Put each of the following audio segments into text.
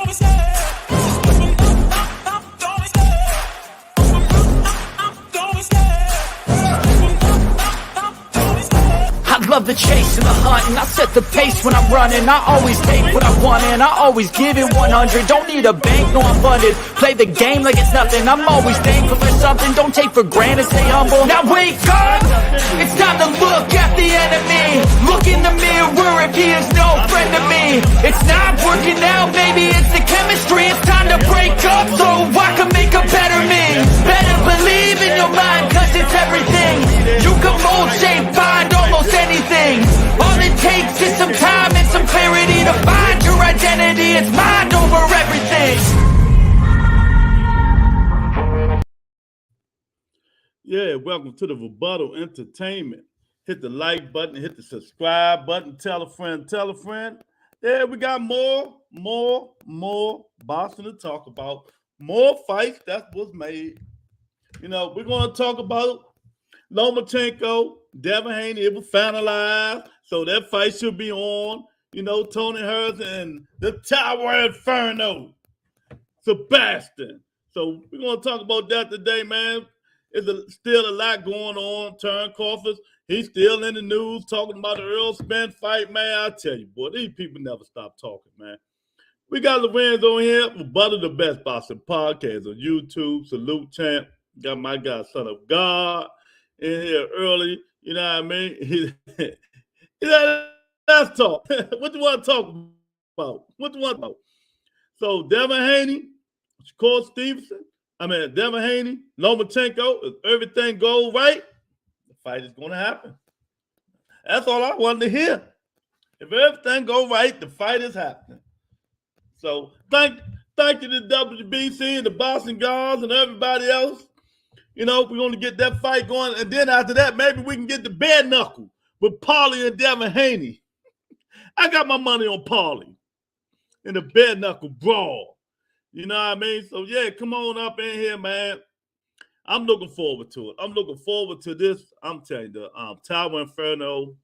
I love the chase and the hunt, and I set the pace when I'm running. I always take what I want and I always give it 100. Don't need a bank, no I'm funded. Play the game like it's nothing. I'm always thankful for something. Don't take for granted, stay humble. Now wake up, it's time to look at the enemy. Look in the mirror if he is no friend to me. It's not working out, maybe it's the chemistry. It's time to break up so I can make a better me. Better believe in your mind, cause it's everything. You can mold, shape, find almost anything. All it takes is some time and some clarity to find your identity. It's mind over everything. Yeah, welcome to the Rebuttal Entertainment. Hit the like button, hit the subscribe button, tell a friend, tell a friend. Yeah, we got more boxing to talk about. More fights that was made. You know, we're going to talk about Lomachenko, Devin Haney. It was finalized, so that fight should be on. You know, Tony Hurst and the Tower Inferno, Sebastian. So we're going to talk about that today, man. There's still a lot going on. Turn Coffers, he's still in the news talking about the Earl Spence fight, man. I tell you, boy, these people never stop talking, man. We got Lorenzo on here, Rebuttal the Best Boxing Podcast on YouTube. Salute, champ. Got my guy, Son of God, in here early. You know what I mean? Let's talk. What do you want to talk about? What do you want to talk about? So, Devin Haney, Shakur Stevenson, Devin Haney, Lomachenko, if everything goes right, the fight is going to happen. That's all I wanted to hear. If everything goes right, the fight is happening. So thank you to WBC and the Boxing Gods and everybody else. You know, we're going to get that fight going. And then after that, maybe we can get the bare knuckle with Paulie and Devin Haney. I got my money on Paulie in the bare knuckle brawl. You know what I mean? So, yeah, come on up in here, man. I'm looking forward to it. I'm looking forward to this. I'm telling you, the Tower Inferno,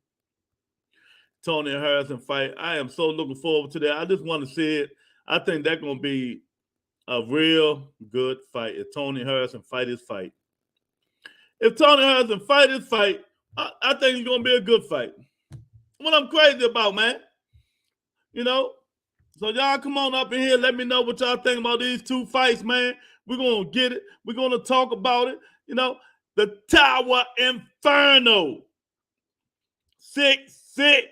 Tony Harrison fight. I am so looking forward to that. I just want to see it. I think that's going to be a real good fight if Tony Harrison fight his fight. If Tony Harrison fight his fight, I think it's going to be a good fight. What I'm crazy about, man. You know? So y'all come on up in here. Let me know what y'all think about these two fights, man. We're going to get it. We're going to talk about it. You know, the Tower Inferno. 6'6",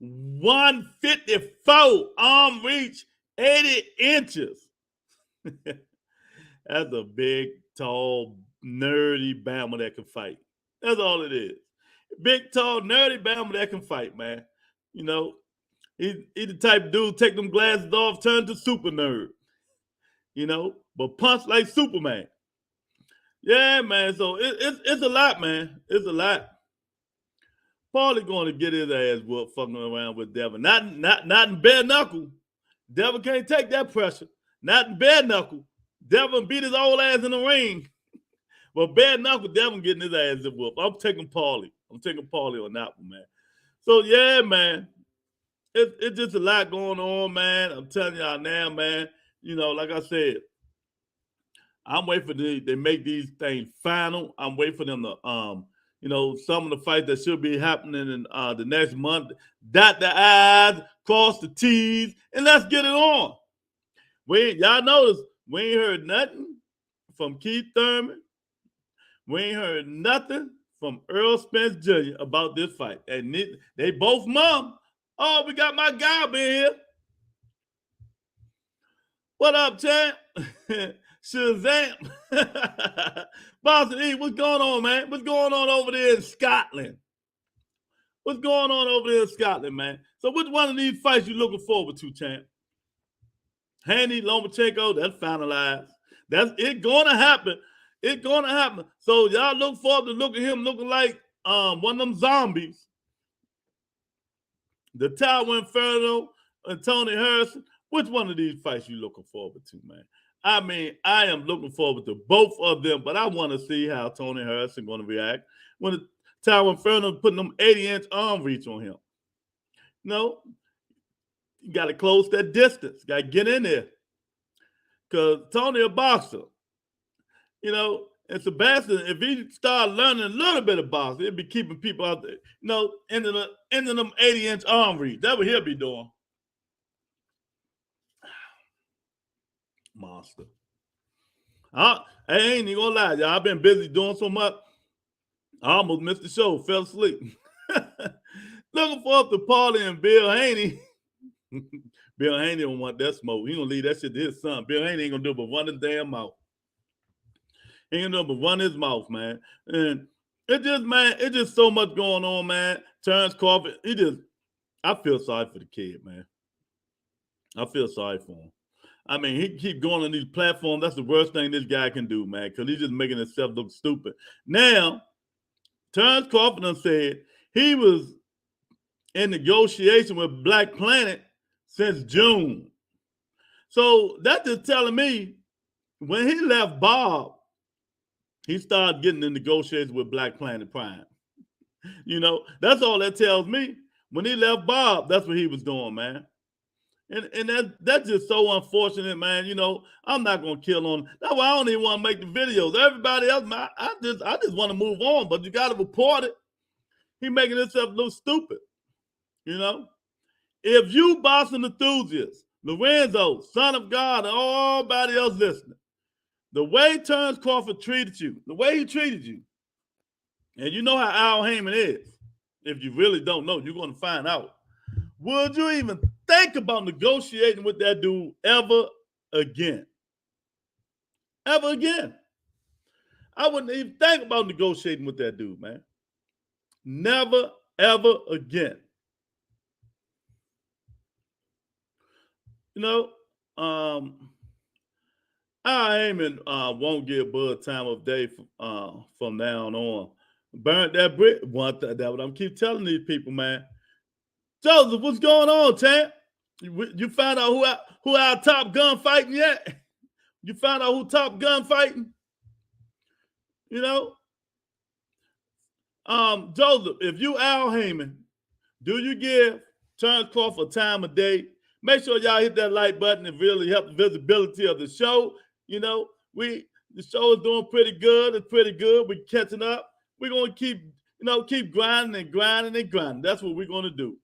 154, arm reach, 80 inches. That's a big, tall, nerdy Bama that can fight. That's all it is. Big, tall, nerdy Bama that can fight, man. You know, he's the type of dude take them glasses off, turn to super nerd. You know, but punch like Superman. Yeah, man. So it's a lot, man. It's a lot. Paulie going to get his ass whooped fucking around with Devin. Not in bare knuckle. Devin can't take that pressure. Not in bare knuckle. Devin beat his old ass in the ring. Well, bare knuckle, Devin getting his ass whooped. I'm taking Paulie. I'm taking Paulie on that one, man. So, yeah, man. It's just a lot going on, man. I'm telling y'all now, man. You know, like I said, I'm waiting for they make these things final. I'm waiting for them to, you know, some of the fights that should be happening in the next month. Dot the I's, cross the T's, and let's get it on. Y'all notice, we ain't heard nothing from Keith Thurman. We ain't heard nothing from Earl Spence Jr. about this fight. And they both mum. Oh, we got my guy up in here. What up, champ? Shazam. Boston E, what's going on, man? What's going on over there in Scotland? What's going on over there in Scotland, man? So which one of these fights you looking forward to, champ? Haney, Lomachenko, that's finalized. It's going to happen. It's going to happen. So y'all look forward to look at him looking like one of them zombies. The Tower Inferno and Tony Harrison. Which one of these fights you looking forward to, man? I mean, I am looking forward to both of them, but I want to see how Tony Harrison going to react when the Tower Inferno putting them 80-inch arm reach on him. No, You got to close that distance. Got to get in there. Because Tony a boxer. You know, and Sebastian, if he start learning a little bit of boxing, he'll be keeping people out there, you know, into them 80-inch arm reach. That's what he'll be doing. Monster. I ain't even gonna lie, y'all. I've been busy doing so much. I almost missed the show, fell asleep. Looking forward to Paulie and Bill Haney. Bill Haney don't want that smoke. He gonna leave that shit to his son. Bill Haney ain't gonna do but run his damn mouth. He ain't gonna do but run his mouth, man. And it's just so much going on, man. Terrence Crawford, I feel sorry for the kid, man. I feel sorry for him. I mean, he keep going on these platforms. That's the worst thing this guy can do, man, because he's just making himself look stupid. Now, Terrence Crawford said he was in negotiation with Black Planet since June. So that's just telling me when he left Bob, he started getting in negotiations with Black Planet Prime. You know, that's all that tells me. When he left Bob, that's what he was doing, man. And that's just so unfortunate, man. You know, I'm not gonna kill on. That's why I don't even want to make the videos. Everybody else, man, I just want to move on. But you got to report it. He making himself look stupid. You know, if you boxing enthusiasts, Lorenzo, Son of God, and everybody else listening, the way Terrence Crawford treated you, the way he treated you, and you know how Al Heyman is. If you really don't know, you're gonna find out. Would you even think about negotiating with that dude ever again? Ever again? I wouldn't even think about negotiating with that dude, man. Never, ever again. You know, Al Heyman won't get Bud time of day from now on. Burn that brick. That's what I'm keep telling these people, man. Joseph, what's going on, Tam? You found out who our top gun fighting yet? You found out who top gun fighting? You know? Joseph, if you Al Heyman, do you give Terrence Crawford time of day? Make sure y'all hit that like button and really help the visibility of the show. You know, the show is doing pretty good. It's pretty good. We're catching up. We're gonna keep grinding and grinding and grinding. That's what we're gonna do.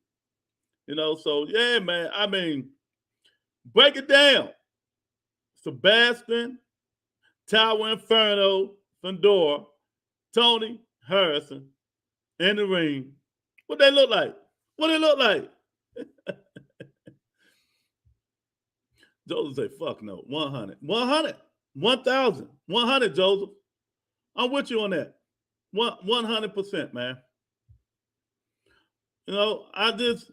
You know, so yeah, man. I mean, break it down. Sebastian, Tower Inferno, Fandor, Tony Harrison in the ring. What they look like? What they look like? Joseph say, fuck no. 100. 100. 1,000. 100, Joseph. I'm with you on that. 100%, man. You know, it's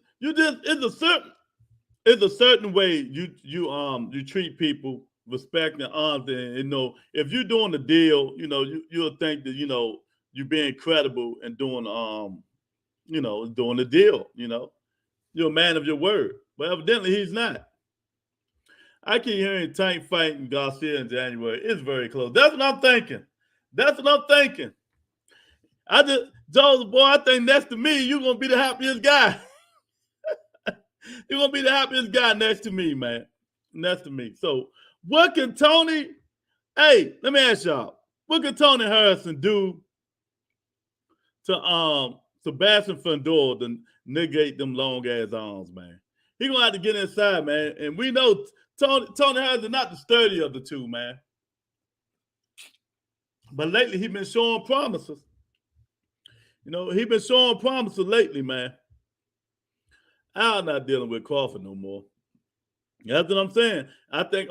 a certain way you treat people, respect and honor. And, you know, if you're doing the deal, you know, you'll think that, you know, you're being credible and doing doing the deal, you know. You're a man of your word. But evidently he's not. I keep hearing Tank fighting Garcia in January. It's very close. That's what I'm thinking. Joseph, boy, I think next to me, you're going to be the happiest guy. You're going to be the happiest guy next to me, man. Next to me. So what can Tony, let me ask y'all, what can Tony Harrison do to Sebastian Fandor to negate them long-ass arms, man? He going to have to get inside, man. And we know Tony Harrison is not the sturdy of the two, man. But lately, he's been showing promises. You know, he's been showing promises lately, man. I'm not dealing with Crawford no more. That's what I'm saying. I think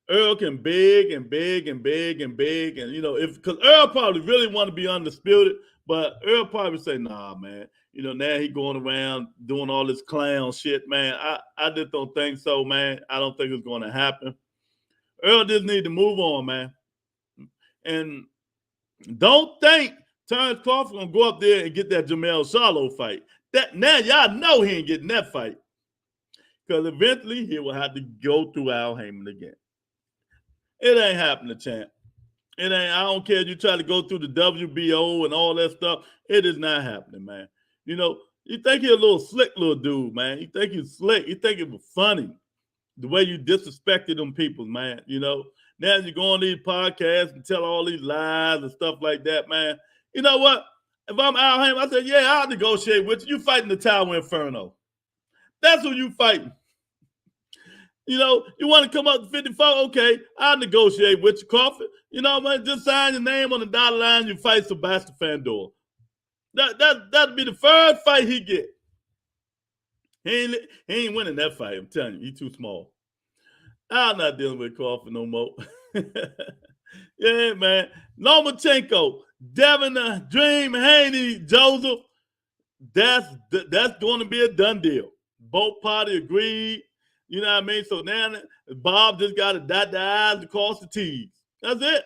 Earl can beg, and, you know, because Earl probably really want to be undisputed, but Earl probably say, nah, man. You know, now he going around doing all this clown shit, man. I just don't think so, man. I don't think it's going to happen. Earl just need to move on, man. And don't think Terrence Crawford going to go up there and get that Jamel Charlo fight. Now y'all know he ain't getting that fight. Because eventually he will have to go through Al Heyman again. It ain't happening, champ. It ain't. I don't care if you try to go through the WBO and all that stuff. It is not happening, man. You know, You think he a little slick little dude, man. You think he's slick. You think it was funny the way you disrespected them people, man. You know, now you go on these podcasts and tell all these lies and stuff like that, man. You know what? If I'm Al Hammond, I said, yeah, I'll negotiate with you. You fighting the Tower Inferno. That's who you fighting. You know, you want to come up to 54? Okay, I'll negotiate with you, Crawford. You know, man, just sign your name on the dotted line. You fight Sebastian Fandor. That'd be the first fight he get. He ain't winning that fight. I'm telling you, he's too small. I'm not dealing with Crawford no more. Yeah, man. Lomachenko, Devin Dream Haney, Joseph. That's going to be a done deal. Both parties agreed. You know what I mean? So now Bob just got to dot the I's and cross the T's. That's it.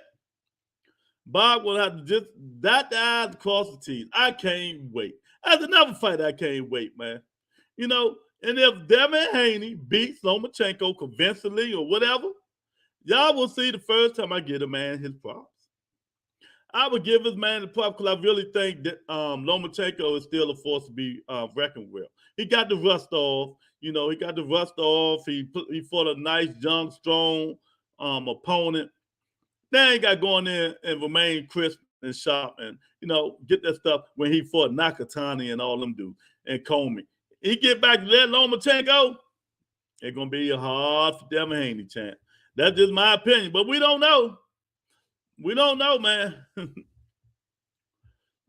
Bob will have to just dot the I's and cross the T's. I can't wait. That's another fight I can't wait, man. You know, and if Devin Haney beats Lomachenko convincingly or whatever, y'all will see the first time I get a man his props. I would give his man the props because I really think that Lomachenko is still a force to be reckoned with. He got the rust off. You know, he got the rust off. He fought a nice, young, strong opponent. Now he got to go in there and remain crisp and sharp and, you know, get that stuff when he fought Nakatani and all them dudes and Comey. He get back to that Lomachenko, it's going to be hard for Devin Haney, champ. That's just my opinion, but we don't know. We don't know, man.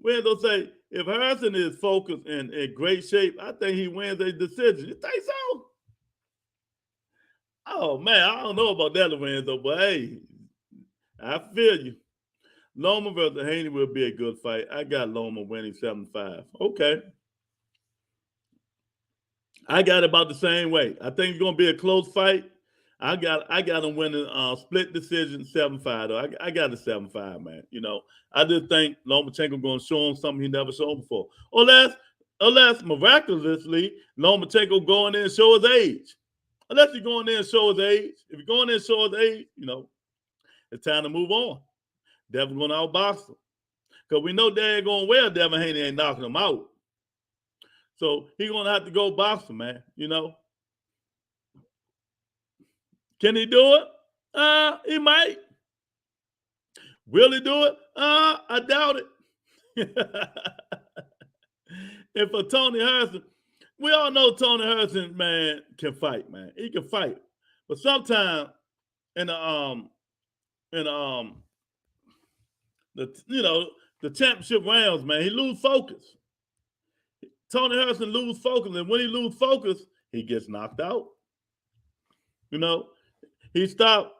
We're going to say, if Harrison is focused and in great shape, I think he wins a decision. You think so? Oh, man, I don't know about that, Lorenzo, but hey, I feel you. Loma versus Haney will be a good fight. I got Loma winning 7-5. Okay. I got it about the same way. I think it's going to be a close fight. I got him winning split decision 7-5 though. I got a 7-5, man. You know, I just think Lomachenko going to show him something he never showed before. Unless miraculously Lomachenko go in there and show his age. Unless you go in there and show his age. If you go in there and show his age, you know, it's time to move on. Devin going to outbox him. Because we know Dad going well, Devin Haney ain't knocking him out. So he's going to have to go box him, man, you know. Can he do it? He might. Will he do it? I doubt it. And for Tony Harrison, we all know Tony Harrison, man, can fight, man. He can fight. But sometimes in the championship rounds, man, he lose focus. Tony Harrison lose focus, and when he lose focus, he gets knocked out. You know, he stopped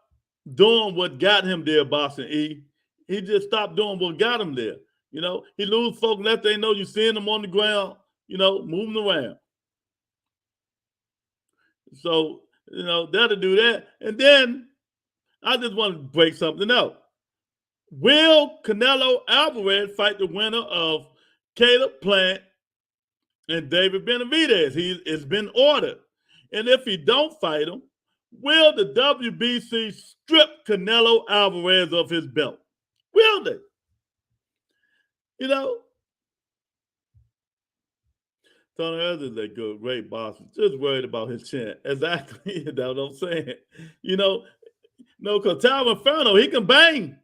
doing what got him there, boxing E. He just stopped doing what got him there. You know, he lose focus. Let they know you seeing him on the ground, you know, moving around. So, you know, that'll do that. And then I just want to break something out. Will Canelo Alvarez fight the winner of Caleb Plant and David Benavidez? It's been ordered. And if he don't fight him, will the WBC strip Canelo Alvarez of his belt? Will they? You know, Tony Harrison is a good, great boss. Just worried about his chin. Exactly. That's what I'm saying. You know, no, because Tower Inferno, he can bang.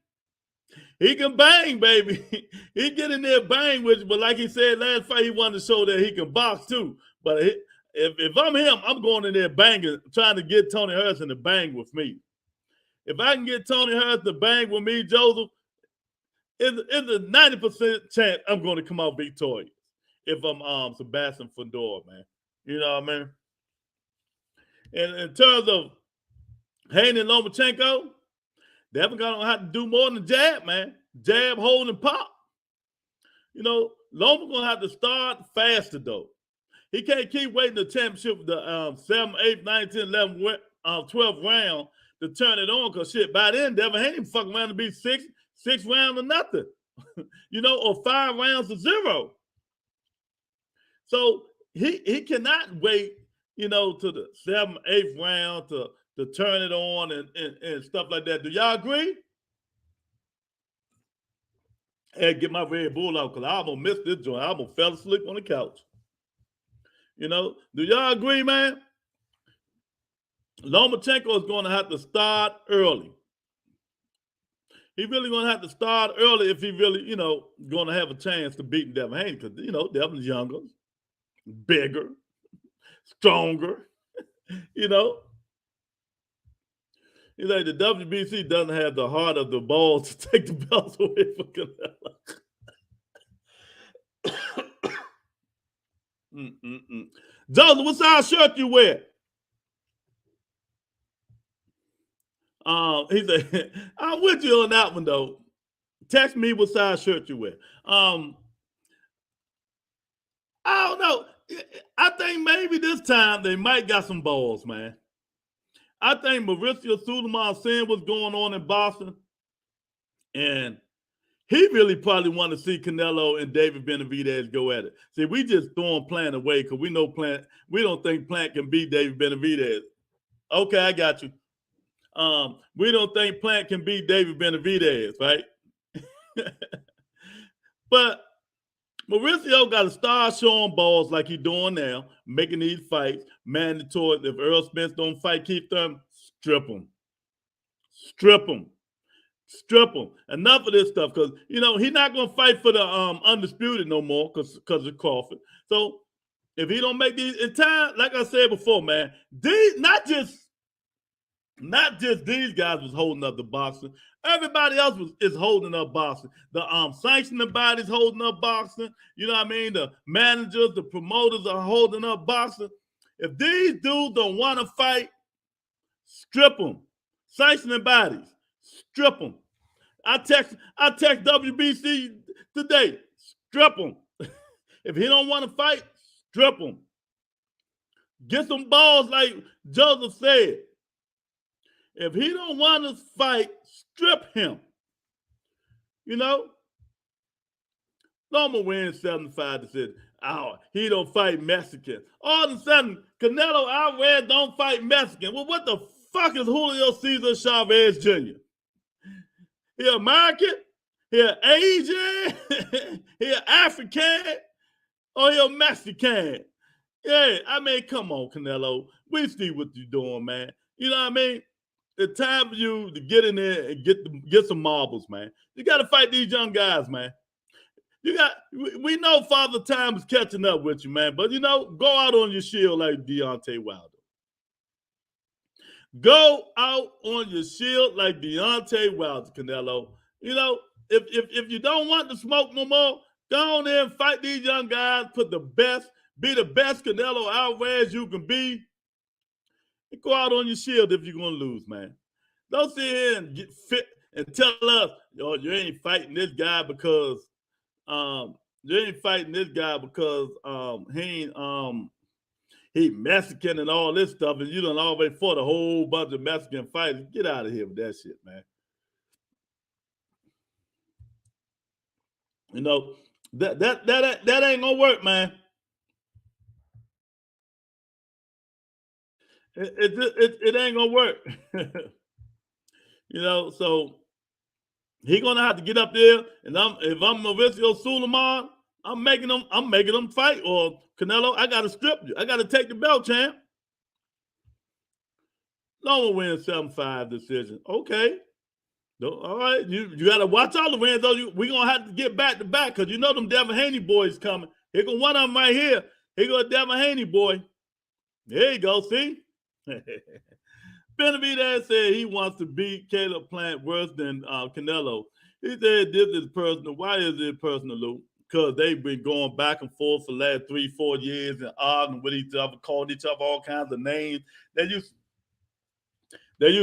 He can bang, baby. He get in there bang with you. But like he said last fight, he wanted to show that he can box too. But if I'm him, I'm going in there banging, trying to get Tony Harrison to bang with me. If I can get Tony Harrison to bang with me, Joseph, it's a 90% chance I'm going to come out victorious if I'm Sebastian Fandor, man. You know what I mean? And in terms of Haney and Lomachenko, they're going to have to do more than jab, man. Jab, hold, and pop. You know, Loma going to have to start faster, though. He can't keep waiting the championship, the 7, 8, 9, 10, 11, 12 round to turn it on, because shit, by then, Devin Haney fucking around to be six rounds or nothing. You know, or 5 rounds to 0. So he cannot wait, you know, to the 7th, 8th round to turn it on and stuff like that. Do y'all agree? I had to get my Red Bull out because I almost missed this joint. I almost fell asleep on the couch. You know, do y'all agree, man? Lomachenko is going to have to start early. He's really going to have to start early if he really, you know, going to have a chance to beat Devin Haney because, you know, Devin's younger, bigger, stronger, you know. He's like, the WBC doesn't have the heart of the balls to take the belts away from Canelo. Joseph, what size shirt you wear? He said, I'm with you on that one, though. Text me what size shirt you wear. I don't know. I think maybe this time they might got some balls, man. I think Mauricio Sulaiman seeing what's going on in Boston, and he really probably want to see Canelo and David Benavidez go at it. See, we just throwing Plant away because we know Plant. We don't think Plant can beat David Benavidez. Okay, I got you. We don't think Plant can beat David Benavidez, right? But Mauricio got to start showing balls like he's doing now, making these fights mandatory. If Earl Spence don't fight Keith Thurman, strip him. Strip him. Strip him. Enough of this stuff, because, you know, he's not going to fight for the undisputed no more because of Crawford. So if he don't make these in time, like I said before, man, these not just these guys was holding up the boxing. Everybody else is holding up boxing. The sanctioning bodies holding up boxing. You know what I mean? The managers, the promoters are holding up boxing. If these dudes don't want to fight, strip them. Sanctioning bodies, strip them. I text WBC today, strip him. If he don't want to fight, strip him. Get some balls like Joseph said. If he don't want to fight, strip him. You know? Loma wins 75-6. Oh, he don't fight Mexican. All of a sudden, Canelo Alvarez don't fight Mexican. Well, what the fuck is Julio Cesar Chavez Jr.? He American? He Asian? He African? Or he Mexican? Yeah, I mean, come on, Canelo. We see what you're doing, man. You know what I mean? It's time for you to get in there and get some marbles, man. You got to fight these young guys, man. We know Father Time is catching up with you, man. But, you know, go out on your shield like Deontay Wilder. Go out on your shield like Deontay Wilder, Canelo. You know, if you don't want to smoke no more, go on there and fight these young guys. Be the best Canelo Alvarez you can be. And go out on your shield if you're going to lose, man. Don't sit here and get fit and tell us, oh, you ain't fighting this guy because he Mexican and all this stuff, and you done already fought a whole bunch of Mexican fighters. Get out of here with that shit, man. You know, that ain't gonna work, man. It ain't gonna work. You know, so he gonna have to get up there, and if I'm Mauricio Sulaiman, I'm making them fight. Or Canelo, I gotta strip you. I gotta take the belt, champ. Loma wins 7-5 decision. Okay. All right. You gotta watch all the wins, though. We gonna have to get back to back because you know them Devin Haney boys coming. Here go one of them right here. Here go a Devin Haney boy. There you go. See? Benavidez said he wants to beat Caleb Plant worse than Canelo. He said this is personal. Why is it personal, Lou? Because they've been going back and forth for the last 3-4 years and arguing with each other, calling each other all kinds of names. They used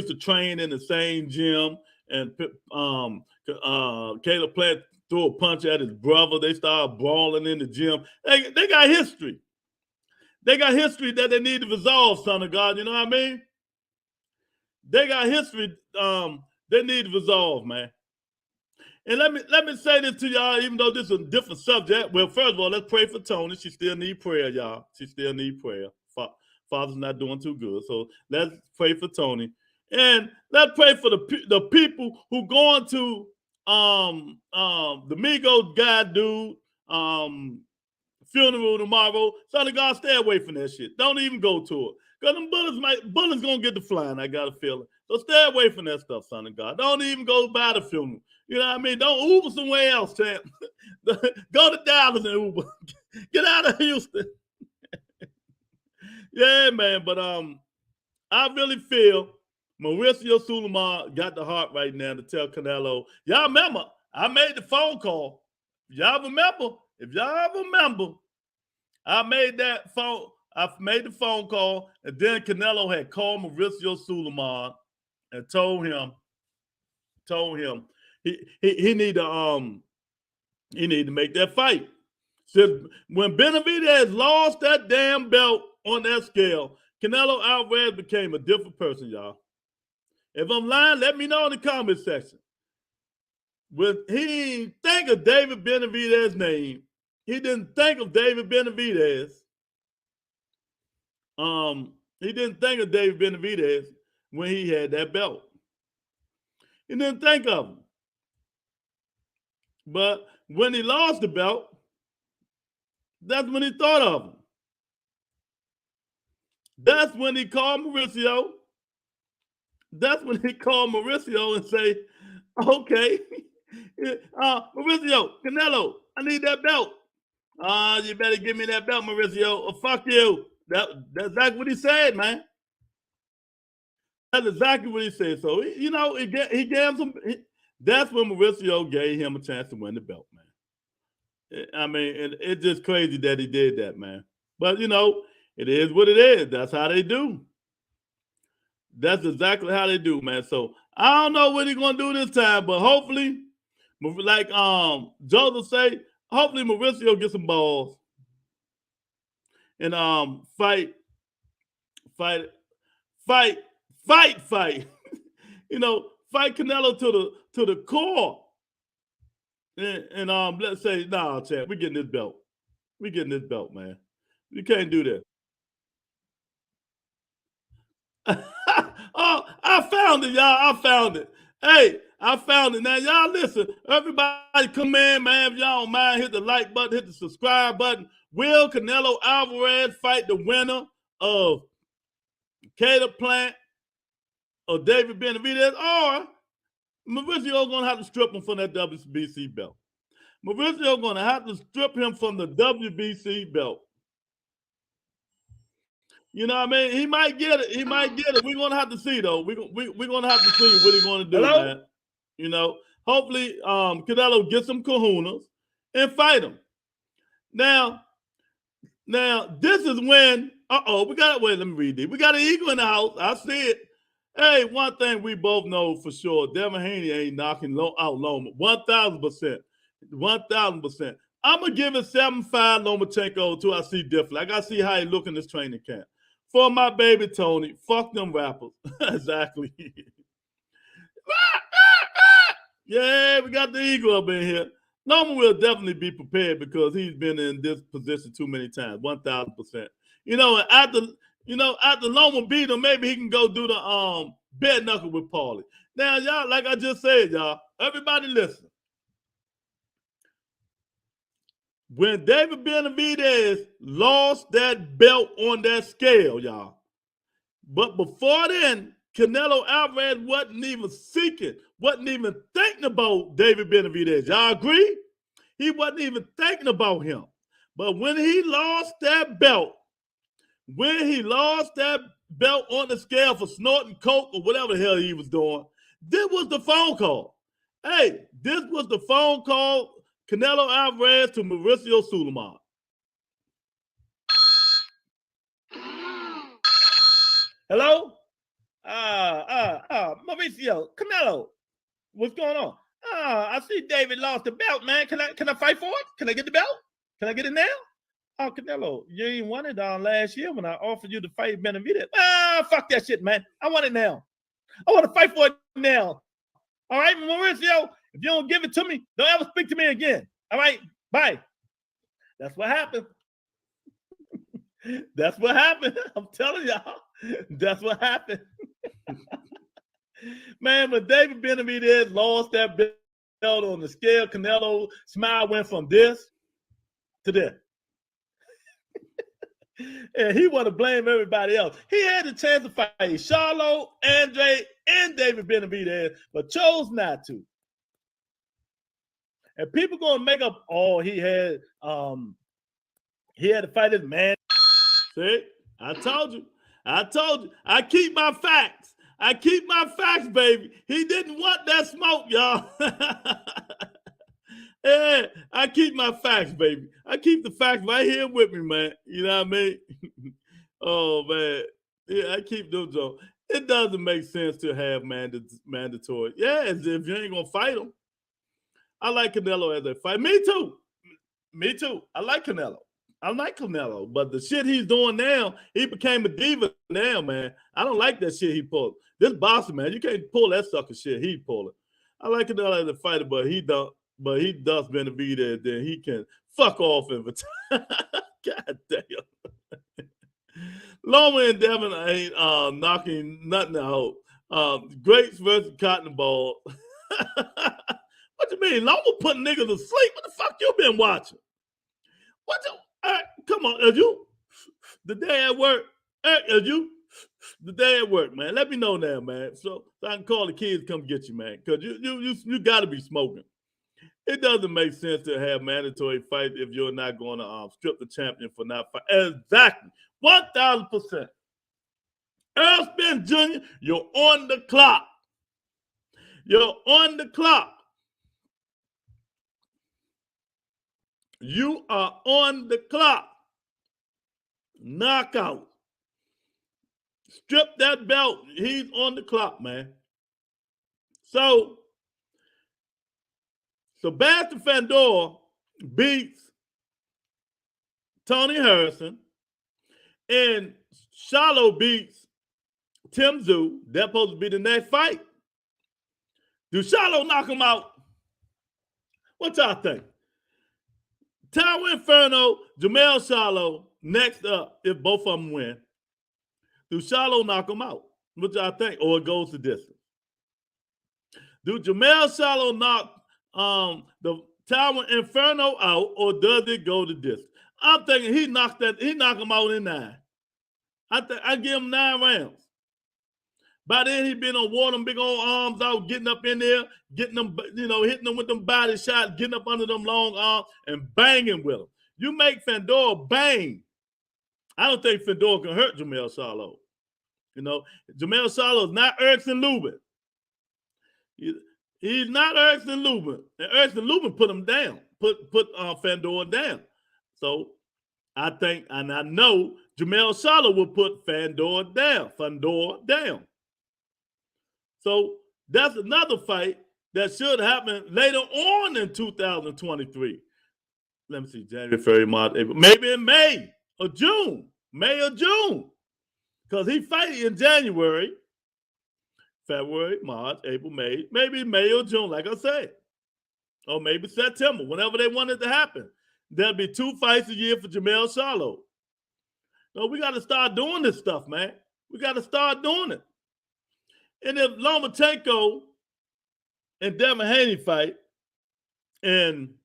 to train in the same gym, and Caleb Plant threw a punch at his brother. They started brawling in the gym. They got history. They got history that they need to resolve, son of God. You know what I mean? They got history they need to resolve, man. And let me say this to y'all, even though this is a different subject. Well, first of all, let's pray for Tony. She still need prayer, y'all. She still need prayer. Father's not doing too good. So let's pray for Tony. And let's pray for the people who going to the Migos guy dude funeral tomorrow. Son of God, stay away from that shit. Don't even go to it. Because them bullets gonna get to flying, I got a feeling. So stay away from that stuff, son of God. Don't even go by the funeral. You know what I mean? Don't Uber somewhere else, champ. Go to Dallas and Uber. Get out of Houston. Yeah, man. But I really feel Mauricio Sulaiman got the heart right now to tell Canelo. Y'all remember, I made the phone call. If y'all remember, I made the phone call, and then Canelo had called Mauricio Sulaiman and told him he need to make that fight. Since when Benavidez lost that damn belt on that scale, Canelo Alvarez became a different person, y'all. If I'm lying, let me know in the comment section. When he didn't think of David Benavidez's name, he didn't think of David Benavidez. He didn't think of David Benavidez when he had that belt. He didn't think of him. But when he lost the belt, that's when he thought of him. That's when he called Mauricio. That's when he called Mauricio and say, okay, Mauricio, Canelo, I need that belt. You better give me that belt, Mauricio, or fuck you. That's exactly what he said, man. That's exactly what he said. So, he gave him that's when Mauricio gave him a chance to win the belt, man. I mean, it's just crazy that he did that, man. But, it is what it is. That's how they do. That's exactly how they do, man. So I don't know what he's gonna do this time, but hopefully, like Joseph say, hopefully Mauricio get some balls and fight. Fight Canelo to the core. And let's say, nah, champ, we getting this belt. We getting this belt, man. You can't do that. Oh, I found it, y'all. I found it. Hey, I found it. Now, y'all listen. Everybody come in, man. If y'all don't mind, hit the like button, hit the subscribe button. Will Canelo Alvarez fight the winner of Cater Plant or David Benavidez? Or Mauricio going to have to strip him from that WBC belt. Mauricio going to have to strip him from the WBC belt. You know what I mean? He might get it. We're going to have to see, though. We're going to have to see what he's going to do, man. Hopefully Canelo gets some kahunas and fight him. Now, this is when, let me read this. We got an eagle in the house. I see it. Hey, one thing we both know for sure, Devin Haney ain't knocking out Loma. 1,000%. 1,000%. I'm going to give it 7-5 Lomachenko until I see differently. I got to see how he look in this training camp. For my baby Tony, fuck them rappers. Exactly. Yeah, we got the eagle up in here. Loma will definitely be prepared because he's been in this position too many times. 1,000%. After Loma beat him, maybe he can go do the bare knuckle with Paulie. Now, y'all, like I just said, y'all, everybody listen. When David Benavidez lost that belt on that scale, y'all. But before then, Canelo Alvarez wasn't even thinking about David Benavidez. Y'all agree? He wasn't even thinking about him. But when he lost that belt on the scale for snorting coke or whatever the hell he was doing, this was the phone call. Hey, this was the phone call. Canelo Alvarez to Mauricio Sulaiman. Hello? Mauricio, Canelo, what's going on? I see David lost the belt, man. Can I fight for it? Can I get the belt? Can I get it now? Oh, Canelo, you ain't won it last year when I offered you to fight Benavidez. Fuck that shit, man. I want it now. I want to fight for it now. All right, Mauricio, if you don't give it to me, don't ever speak to me again. All right, bye. That's what happened. That's what happened. I'm telling y'all. That's what happened. Man, when David Benavidez lost that belt on the scale, Canelo smile went from this to this. And he want to blame everybody else. He had the chance to fight Charlo, Andre, and David Benavidez, but chose not to. And people gonna make up, oh, he had to fight his man. See, I told you. I keep my facts. Baby. He didn't want that smoke, y'all. Yeah, I keep my facts, baby. I keep the facts right here with me, man. You know what I mean? Oh, man. Yeah, I keep those on. It doesn't make sense to have mandatory. Yeah, as if you ain't going to fight him. I like Canelo as a fight. Me too. I like Canelo. But the shit he's doing now, he became a diva now, man. I don't like that shit he pulled. This boxer, man, you can't pull that sucker shit he pulling. I like Canelo as a fighter, but he don't. But he does Benavidez, then he can fuck off every time. God damn. Loma and Devin ain't knocking nothing out. Grapes versus Cotton Ball. What you mean? Loma putting niggas to sleep? What the fuck you been watching? All right, come on, are you? The day at work. Are you? The day at work, man. Let me know now, man. So I can call the kids to come get you, man. Because you got to be smoking. It doesn't make sense to have mandatory fights if you're not going to strip the champion for not fighting. Exactly. 1,000%. Earl Spence Jr., you're on the clock. You are on the clock. Knockout. Strip that belt. He's on the clock, man. So Sebastian Fandor beats Tony Harrison, and Charlo beats Tim Tszyu. That's supposed to be the next fight. Do Charlo knock him out? What y'all think? Tower Inferno, Jamel Charlo, next up, if both of them win. Do Charlo knock him out? What y'all think? Or it goes to distance? Do Jamel Charlo knock the Tower Inferno out, or does it go to distance? I'm thinking he knocked him out in 9. I give him 9 rounds. By then he been on war, them big old arms out, getting up in there, getting them, hitting them with them body shots, getting up under them long arms and banging with them. You make Fandor bang. I don't think Fandor can hurt Jamel Charlo. Jamel Charlo is not Erickson Lubin. He's not Erickson Lubin. And Erickson Lubin put him down, put Fandor down. So I think, and I know Jamel Charlo will put Fandor down. So that's another fight that should happen later on in 2023. Let me see, January, February, March, April, maybe in May or June. Because he fighting in January, February, March, April, May, maybe May or June, like I said. Or maybe September, whenever they want it to happen. There'll be 2 fights a year for Jamel Charlo. No, we got to start doing this stuff, man. We got to start doing it. And if Lomachenko and Devin Haney fight, and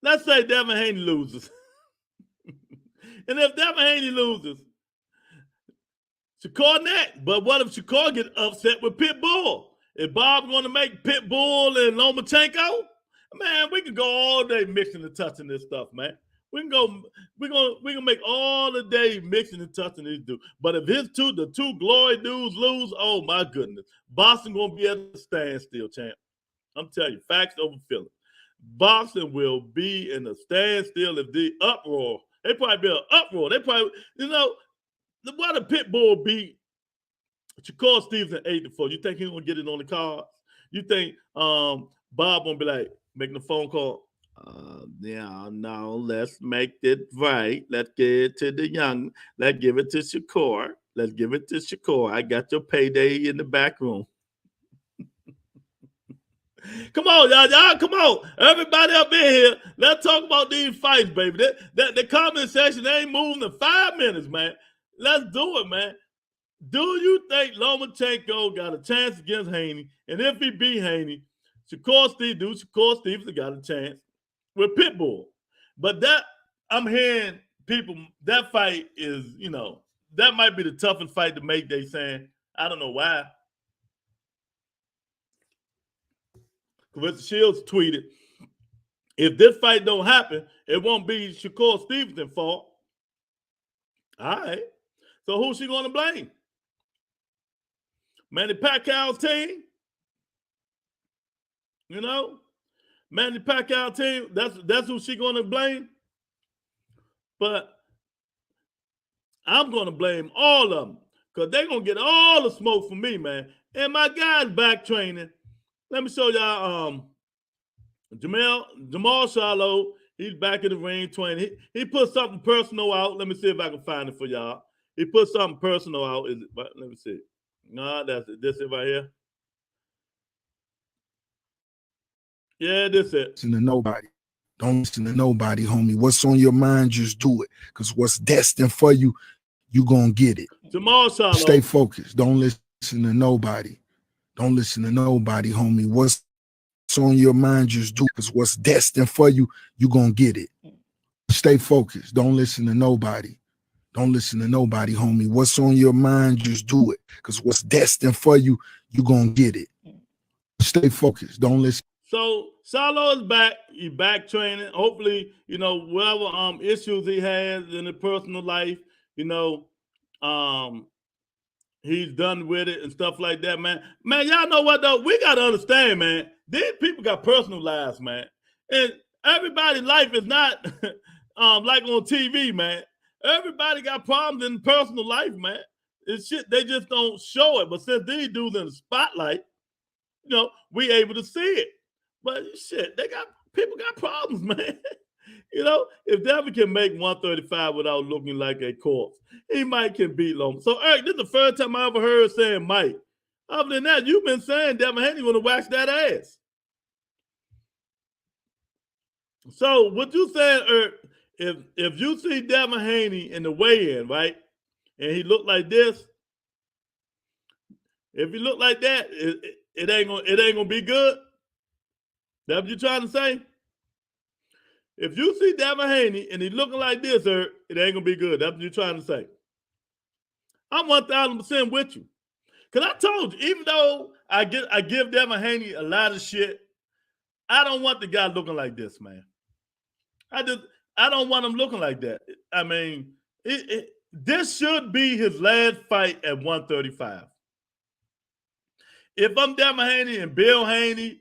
let's say Devin Haney loses. And if Devin Haney loses, Shakur next. But what if Shakur get upset with Pitbull? Is Bob going to make Pitbull and Lomachenko? Man, we can go all day mixing and touching this stuff, man. We can make all the day mixing and touching these dudes. But if the two glory dudes lose, oh my goodness. Boston gonna be at a standstill, champ. I'm telling you, facts over feelings. Boston will be in a standstill if the uproar. They probably be an uproar. They probably, what a Pitbull beat Shakur Stevenson 8-4. You think he's gonna get it on the cards? You think Bob gonna be like making a phone call? No, let's make it right. Let's get it to the young. Let's give it to Shakur. I got your payday in the back room. Come on, y'all, come on. Everybody up in here, let's talk about these fights, baby. The comment section ain't moving in 5 minutes, man. Let's do it, man. Do you think Lomachenko got a chance against Haney? And if he beat Haney, Shakur Stevenson got a chance with Pitbull. But that, I'm hearing people, that fight is, you know, that might be the toughest fight to make, they saying. I don't know why. Clarissa Shields tweeted, if this fight don't happen, it won't be Shakur Stevenson's fault. All right. So who's she going to blame? Manny Pacquiao's team? You know? Manny Pacquiao team, that's who she going to blame. But I'm going to blame all of them because they're going to get all the smoke from me, man. And my guy's back training. Let me show y'all Jamal Charlo. He's back in the ring training. He put something personal out. Let me see if I can find it for y'all. He put something personal out. Let me see. No, that's it. This it right here. Yeah, this it. Listen to nobody. Don't listen to nobody, homie. What's on your mind, just do it. Because what's destined for you, you gonna get it. Jamal Charlo. Stay focused. Don't listen to nobody. Don't listen to nobody, homie. What's on your mind, just do it. Because what's destined for you, you gonna get it. Stay focused. Don't listen to nobody. Don't listen to nobody, homie. What's on your mind, just do it. Because what's destined for you, you gonna get it. Stay focused. Don't listen. So Charlo is back. He's back training. Hopefully, you know, whatever issues he has in his personal life, you know, he's done with it and stuff like that, man. Man, y'all know what though? We gotta understand, man. These people got personal lives, man. And everybody's life is not like on TV, man. Everybody got problems in personal life, man. It's shit, they just don't show it. But since these dudes in the spotlight, you know, we able to see it. But shit, people got problems, man. You know, if Devin can make 135 without looking like a corpse, he might can beat Loma. So, Eric, this is the first time I ever heard saying Mike. Other than that, you've been saying Devin Haney want to wax that ass. So, what you saying, Eric, if you see Devin Haney in the weigh-in, right, and he look like this, if he look like that, it ain't gonna be good. That's what you trying to say? If you see Devin Haney and he looking like this, Eric, it ain't gonna be good. That's what you trying to say. I'm 1,000% with you. Cause I told you, even though I give Devin Haney a lot of shit, I don't want the guy looking like this, man. I don't want him looking like that. I mean, this should be his last fight at 135. If I'm Devin Haney and Bill Haney,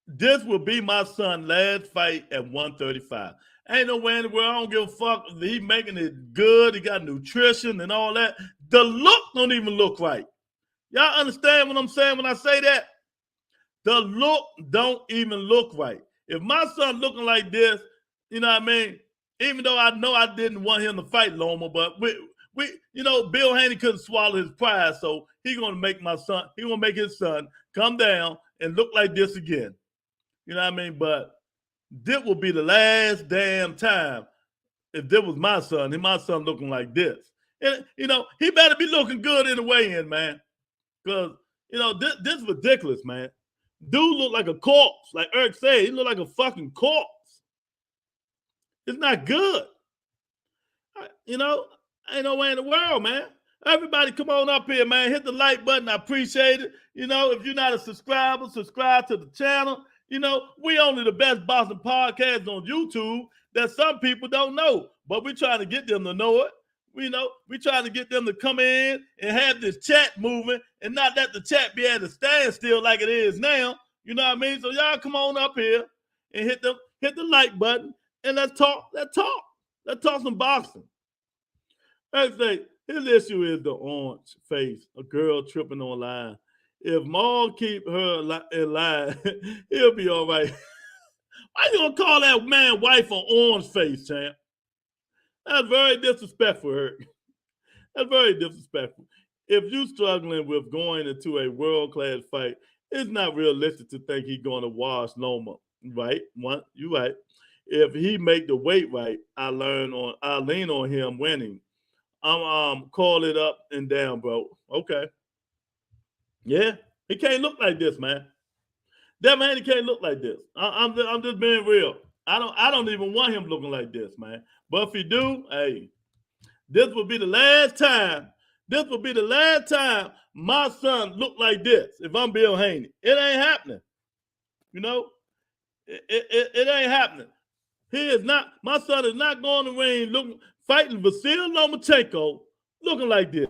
this will be my son's last fight at 135. Ain't no way in the world. I don't give a fuck. He making it good. He got nutrition and all that. The look don't even look right. Y'all understand what I'm saying when I say that? The look don't even look right. If my son looking like this, you know what I mean? Even though I know I didn't want him to fight Loma, but we you know, Bill Haney couldn't swallow his pride, so he's gonna make his son come down and look like this again. You know what I mean? But this will be the last damn time if this was my son, and my son looking like this. And, you know, he better be looking good in the weigh-in, man. Because, you know, this is ridiculous, man. Dude look like a corpse. Like Eric said, he look like a fucking corpse. It's not good. You know, ain't no way in the world, man. Everybody come on up here, man. Hit the like button. I appreciate it. You know, if you're not a subscriber, subscribe to the channel. You know, we only the best boxing podcast on YouTube that some people don't know, but we're trying to get them to know it. You know, we're trying to get them to come in and have this chat moving and not let the chat be at a standstill like it is now. You know what I mean? So y'all come on up here and hit the like button and let's talk some boxing. Let's say his issue is the orange face, a girl tripping online. If Maul keep her in line, he'll be all right. Why you gonna call that man wife an orange face, champ? That's very disrespectful, Eric. That's very disrespectful. If you struggling with going into a world-class fight, it's not realistic to think he's going to wash Loma, right? You right. If he make the weight right, I lean on him winning. I'm call it up and down, bro. Okay. Yeah, he can't look like this, man. Devin Haney can't look like this. I'm just being real. I don't even want him looking like this, man. But if he do, hey, this will be the last time. This will be the last time my son look like this. If I'm Bill Haney, it ain't happening. You know, it ain't happening. He is not. My son is not going to the ring looking fighting Vasil Lomachenko looking like this.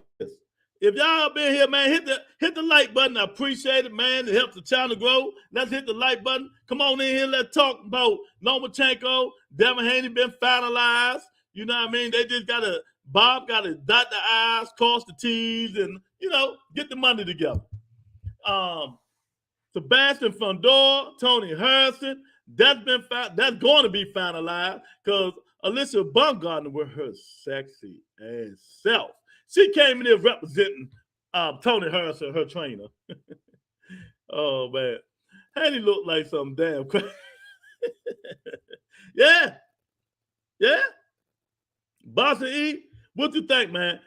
If y'all been here, man, hit the like button. I appreciate it, man. It helps the channel grow. Let's hit the like button. Come on in here. Let's talk about Lomachenko. Devin Haney been finalized. You know what I mean? They just Bob got to dot the I's, cross the T's, and, you know, get the money together. Sebastian Fundor, Tony Harrison, that's going to be finalized because Alicia Baumgartner with her sexy ass self. She came in there representing Tony Harrison, her trainer. Oh, man. Haney looked like something damn crazy. Yeah. Bossa E, what you think, man?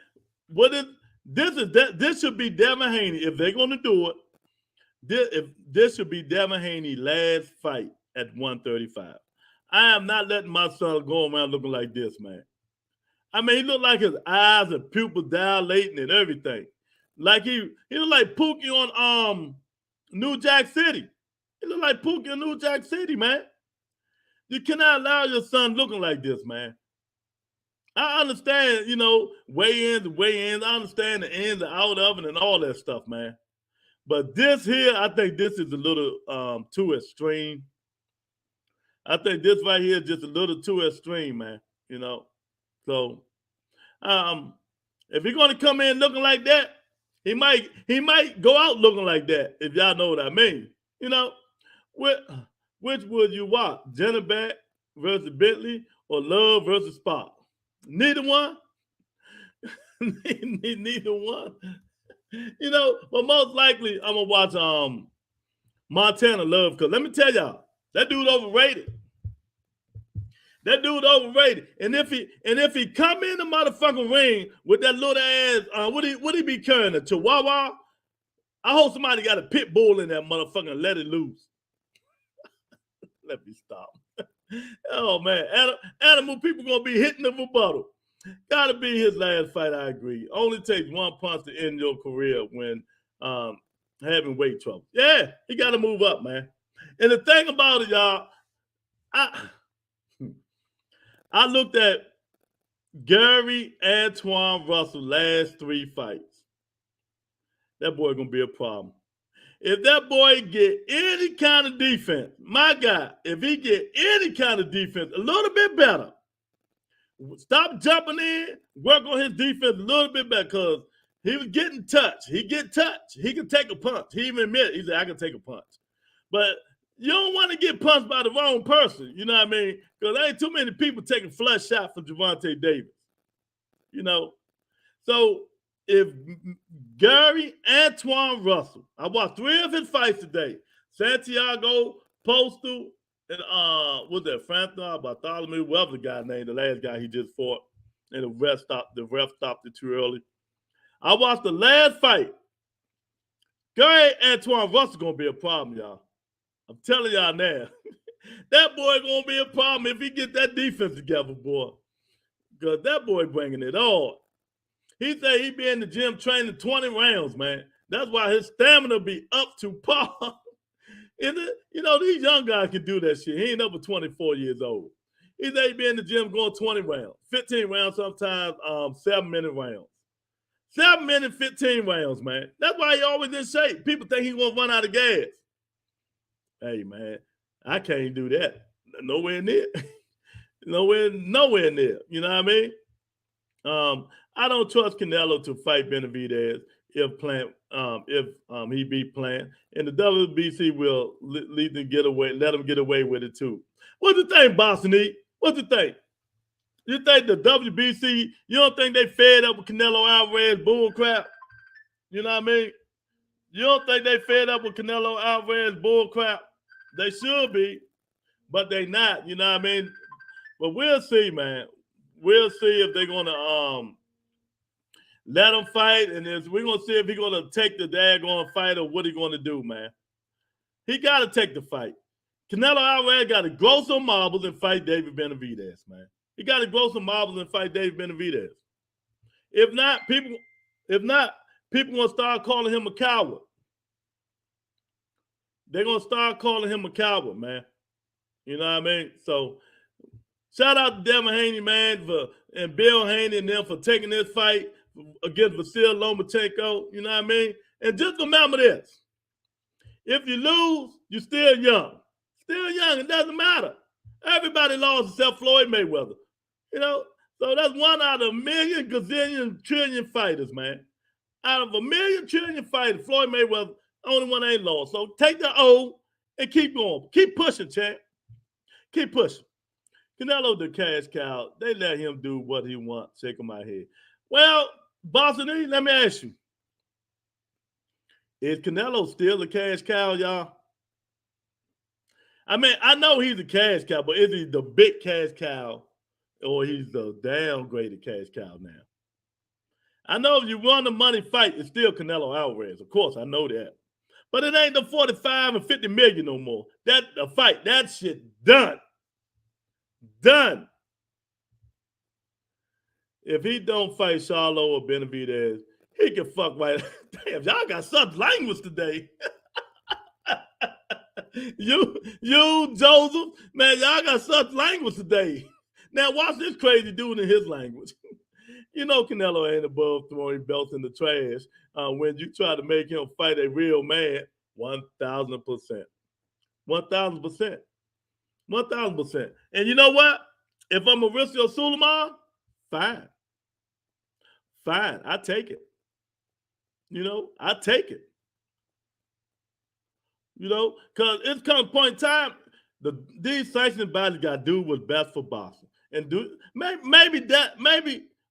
This should be Devin Haney. If they're going to do it, this should be Devin Haney's last fight at 135. I am not letting my son go around looking like this, man. I mean, he looked like his eyes and pupils dilating and everything. Like he looked like Pookie on New Jack City. He looked like Pookie in New Jack City, man. You cannot allow your son looking like this, man. I understand, you know, weigh-ins. I understand the ins and out of it and all that stuff, man. But this here, I think this is a little too extreme. I think this right here is just a little too extreme, man. You know. So, if he's going to come in looking like that, he might go out looking like that, if y'all know what I mean. You know, which would you watch? Jenna Back versus Bentley or Love versus Spark? Neither one. Neither one. You know, but most likely I'm gonna watch Montana Love, because let me tell y'all, that dude overrated. That dude overrated. And if he come in the motherfucking ring with that little ass, would he be carrying a chihuahua? I hope somebody got a pit bull in that motherfucker and let it loose. Let me stop. Oh man, animal people gonna be hitting the rebuttal. Gotta be his last fight, I agree. Only takes one punch to end your career when having weight trouble. Yeah, he gotta move up, man. And the thing about it, y'all, I looked at Gary Antoine Russell last 3 fights. That boy gonna be a problem. If that boy get any kind of defense, my guy, if he get any kind of defense, a little bit better, stop jumping in, work on his defense a little bit better, because he was getting touched. He get touched. He can take a punch. He even admitted, he said, I can take a punch. But you don't want to get punched by the wrong person, you know what I mean? Because there ain't too many people taking flush shot from Gervonta Davis, you know? So if Gary Antoine Russell, I watched 3 of his fights today, Santiago, Postal, and what's that, Francois Bartholomew, whatever the guy named, the last guy he just fought, and the ref stopped it too early. I watched the last fight. Gary Antoine Russell gonna be a problem, y'all. I'm telling y'all now. That boy gonna be a problem if he get that defense together, boy. Because that boy bringing it all. He said he be in the gym training 20 rounds, man. That's why his stamina be up to par. You know, these young guys can do that shit. He ain't over 24 years old. He said he be in the gym going 20 rounds, 15 rounds sometimes, 7-minute rounds. 7 minute, 15 rounds, man. That's why he always in shape. People think he won't run out of gas. Hey, man, I can't do that. Nowhere near. nowhere near. You know what I mean? I don't trust Canelo to fight Benavidez if he beat Plant. And the WBC will let him get away with it too. What do you think, Boston? What do you think? You think the WBC, you don't think they fed up with Canelo Alvarez bull crap? You know what I mean? You don't think they fed up with Canelo Alvarez bull crap? They should be, but they not. You know what I mean? But we'll see, man. We'll see if they're gonna let him fight, and we're gonna see if he's gonna take the daggone fight or what he's gonna do, man. He gotta take the fight. Canelo Alvarez got to grow some marbles and fight David Benavidez, man. He got to grow some marbles and fight David Benavidez. If not, people gonna start calling him a coward. They're gonna start calling him a coward, man. You know what I mean? So shout out to Devin Haney, man, and Bill Haney and them for taking this fight against Vasil Lomachenko. You know what I mean? And just remember this. If you lose, you're still young. Still young. It doesn't matter. Everybody lost except Floyd Mayweather. You know? So that's one out of a million, gazillion, trillion fighters, man. Out of a million, trillion fighters, Floyd Mayweather, only one ain't lost. So take the O and keep going. Keep pushing, champ. Keep pushing. Canelo the cash cow. They let him do what he wants. Shaking my head. Well, Boston E, let me ask you. Is Canelo still a cash cow, y'all? I mean, I know he's a cash cow, but is he the big cash cow or he's the downgraded cash cow now? I know if you run the money fight, it's still Canelo Alvarez. Of course, I know that. But it ain't the 45 and 50 million no more. That the fight, that shit done. Done. If he don't fight Charlo or Benavidez, he can fuck right. Damn, y'all got such language today. you, Joseph, man, y'all got such language today. Now watch this crazy dude in his language. You know Canelo ain't above throwing belts in the trash when you try to make him fight a real man. 1,000%. 1,000%. 1,000%. And you know what? If I'm Mauricio Sulaiman, fine. Fine. I take it. You know, I take it. You know, because it's come a point in time, these sanctioning bodies got to do what's best for boxing. And do maybe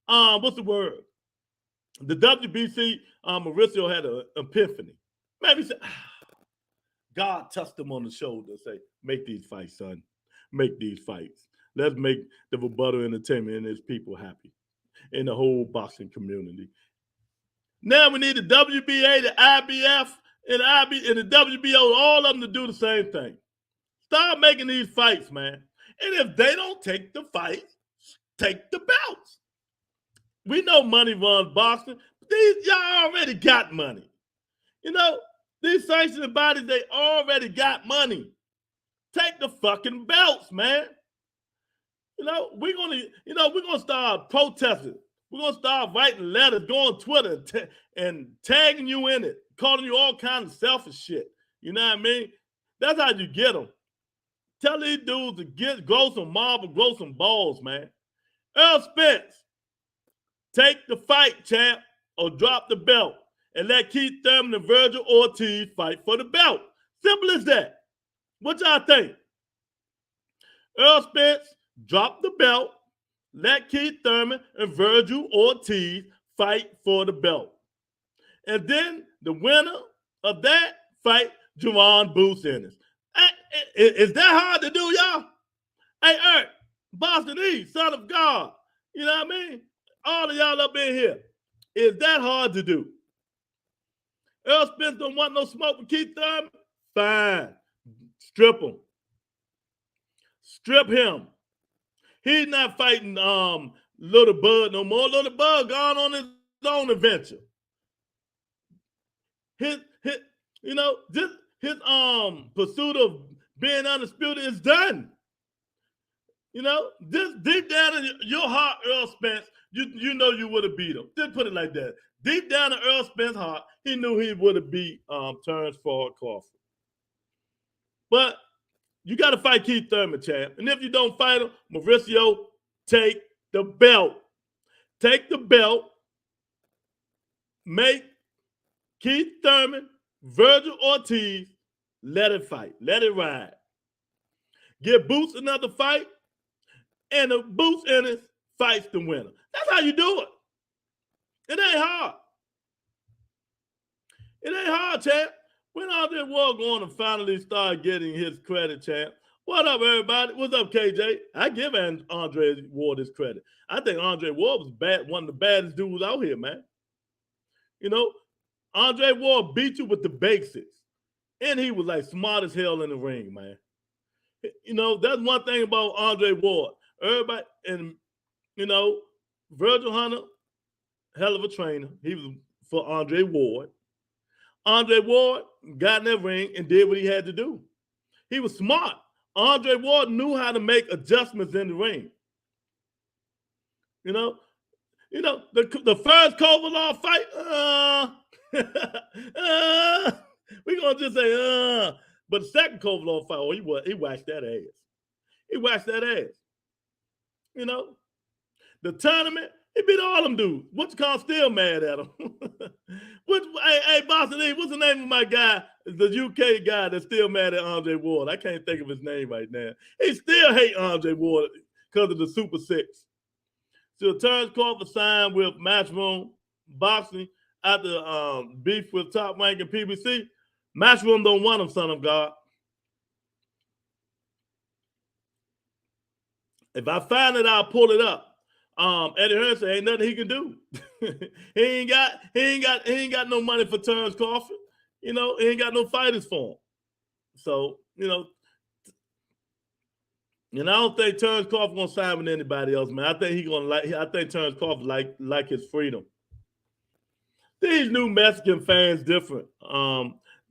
what's the word? The WBC, Mauricio had an epiphany. Maybe say, God touched him on the shoulder and say, make these fights, son. Make these fights. Let's make the Rebuttal Entertainment and his people happy in the whole boxing community. Now we need the WBA, the IBF, and the WBO, all of them to do the same thing. Start making these fights, man. And if they don't take the fights, take the belts. We know money runs boxing, but y'all already got money. You know, these sanctioning bodies, they already got money. Take the fucking belts, man. We're gonna start protesting. We're gonna start writing letters, go on Twitter and tagging you in it, calling you all kinds of selfish shit. You know what I mean? That's how you get them. Tell these dudes to grow some marble, grow some balls, man. Earl Spence, take the fight, champ, or drop the belt and let Keith Thurman and Virgil Ortiz fight for the belt. Simple as that. What y'all think? Earl Spence, drop the belt, let Keith Thurman and Virgil Ortiz fight for the belt. And then the winner of that fight, Jerron Boots Ennis. Is that hard to do, y'all? Hey, Eric, Boston E, son of God. You know what I mean? All of y'all up in here. Is that hard to do? Earl Spence don't want no smoke with Keith Thurman? Fine. Strip him. Strip him. He's not fighting Little Bud no more. Little Bud gone on his own adventure. His pursuit of being undisputed is done. You know, just deep down in your heart, Earl Spence, you know you would have beat him. Just put it like that. Deep down in Earl Spence's heart, he knew he would have beat Terrence Ford Crawford. But you got to fight Keith Thurman, champ. And if you don't fight him, Mauricio, take the belt. Take the belt. Make Keith Thurman, Virgil Ortiz, let it fight. Let it ride. Give Boots another fight, and the Boots Ennis fights the winner. That's how you do it. It ain't hard. It ain't hard, champ. When all this war going to finally start getting his credit, champ? What up, everybody? What's up, KJ? I give Andre Ward his credit. I think Andre Ward was one of the baddest dudes out here, man. You know, Andre Ward beat you with the basics. And he was like smart as hell in the ring, man. You know, that's one thing about Andre Ward. Everybody, and you know, Virgil Hunter, hell of a trainer. He was for Andre Ward. Andre Ward got in that ring and did what he had to do. He was smart. Andre Ward knew how to make adjustments in the ring. You know, the first Kovalov fight, we're gonna just say, but the second Kovalov fight, he waxed that ass. He waxed that ass. You know, the tournament, he beat all them dudes. What's called still mad at him. Hey, Boston Lee, what's the name of my guy, the UK guy that's still mad at Andre Ward? I can't think of his name right now. He still hate Andre Ward because of the Super Six. So Terrence Crawford signed with Matchroom Boxing after beef with Top Rank and PBC. Matchroom don't want him, son of God. If I find it, I'll pull it up. Eddie Hearn said ain't nothing he can do. he ain't got no money for Terrence Crawford. You know, he ain't got no fighters for him. So, you know, and I don't think Terrence Crawford gonna sign with anybody else, man. I think Terrence Crawford like his freedom. These new Mexican fans different.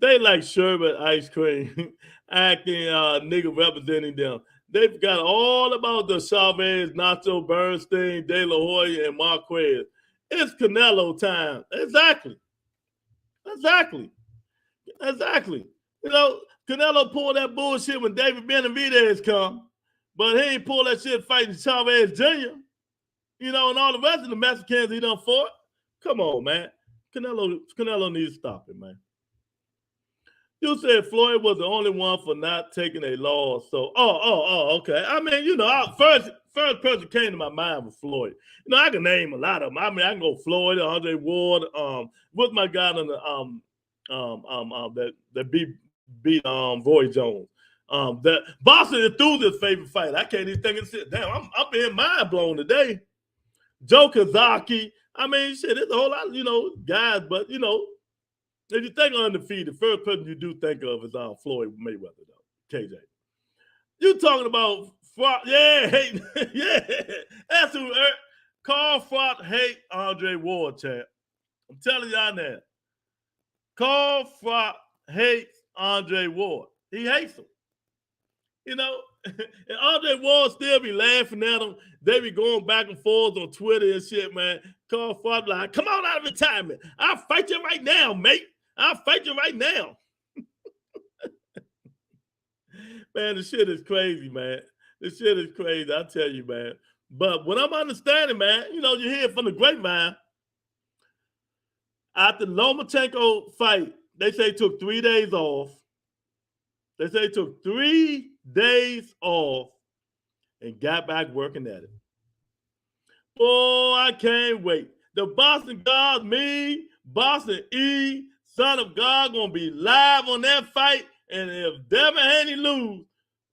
They like sherbet ice cream, acting nigga representing them. They forgot all about the Chavez, Nacho, Bernstein, De La Hoya, and Marquez. It's Canelo time. Exactly. You know, Canelo pulled that bullshit when David Benavidez come, but he ain't pulled that shit fighting Chavez Jr. You know, and all the rest of the Mexicans he done fought. Come on, man. Canelo needs to stop it, man. You said Floyd was the only one for not taking a loss. So, okay. I mean, you know, first person came to my mind was Floyd. You know, I can name a lot of them. I mean, I can go Floyd, Andre Ward. What's my guy on the that beat Roy Jones? That Boston Enthusiast's favorite fight. I can't even think of shit. Damn, I'm being mind blown today. Joe Kazaki. I mean, shit, there's a whole lot, you know, guys, but you know. If you think undefeated, the first person you do think of is Floyd Mayweather, though. KJ. You talking about hate, yeah. That's who Carl Frott hate Andre Ward, champ. I'm telling y'all now. Carl Frott hates Andre Ward. He hates him. You know, and Andre Ward still be laughing at him. They be going back and forth on Twitter and shit, man. Carl Frott like, come on out of retirement. I'll fight you right now, mate. I'll fight you right now. Man, the shit is crazy, man. This shit is crazy, I tell you, man. But what I'm understanding, man, you know, you hear from the grapevine, after the Lomachenko fight, they say he took 3 days off. They say he took 3 days off and got back working at it. Oh, I can't wait. The Boston God, me, Boston E, Son of God, gonna be live on that fight. And if Devin Haney lose,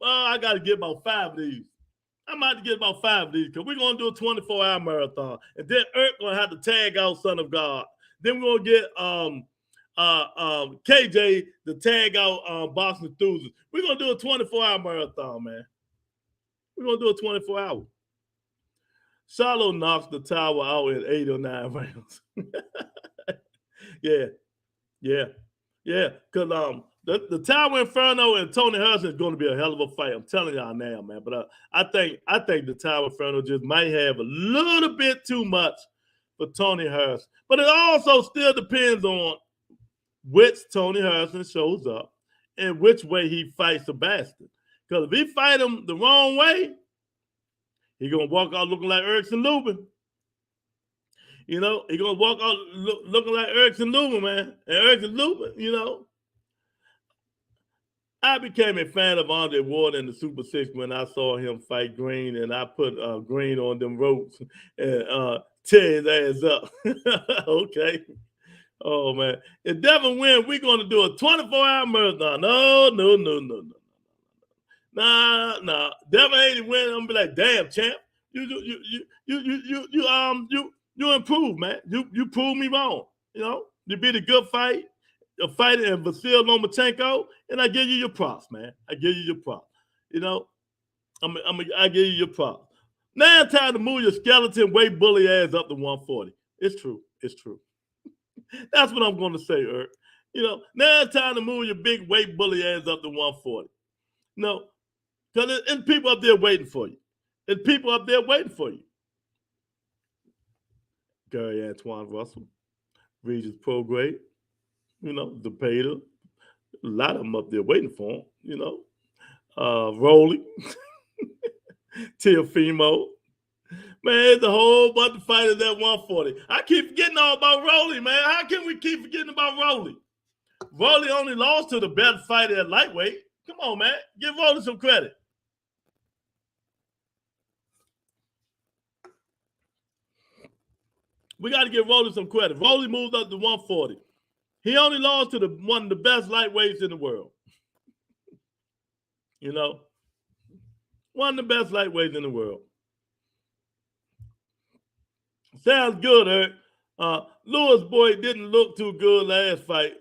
well, I gotta get about 5 of these. I might get about 5 of these because we're gonna do a 24-hour marathon. And then Erk gonna have to tag out Son of God. Then we're gonna get KJ to tag out Boston Enthusiast. We're gonna do a 24-hour marathon, man. We're gonna do a 24-hour. Charlo knocks the tower out in 8 or 9 rounds. Yeah. Because the Tower Inferno and Tony Hudson is going to be a hell of a fight. I'm telling y'all now, man. But I think the Tower Inferno just might have a little bit too much for Tony Hudson. But it also still depends on which Tony Hudson shows up and which way he fights Sebastian. Because if he fight him the wrong way, he's going to walk out looking like Erickson Lubin. You know, he's going to walk out looking like Erickson Lubin, man. And Erickson Lubin, you know. I became a fan of Andre Ward in the Super 6 when I saw him fight Green, and I put Green on them ropes and tear his ass up. Okay. Oh, man. If Devin wins, we're going to do a 24-hour marathon. No. Nah. Devin Haney win, I'm going to be like, damn, champ. You improved, man. You proved me wrong. You know, you beat a good fight, a fighter in Vasil Lomachenko, and I give you your props, man. I give you your props. You know, I give you your props. Now it's time to move your skeleton weight bully ass up to 140. It's true. It's true. That's what I'm going to say, Eric. You know, now it's time to move your big weight bully ass up to 140. No, because there's people up there waiting for you. There's people up there waiting for you. Gary Antoine Russell, Regis Prograde, you know, DePater. A lot of them up there waiting for him, you know. Rolly, Teofimo. Man, there's a whole bunch of fighters at 140. I keep forgetting all about Rolly, man. How can we keep forgetting about Rolly? Rolly only lost to the best fighter at lightweight. Come on, man. Give Rolly some credit. We got to give Rolly some credit. Rolly moved up to 140. He only lost to one of the best lightweights in the world. You know, one of the best lightweights in the world. Sounds good, Eric. Lewis boy didn't look too good last fight.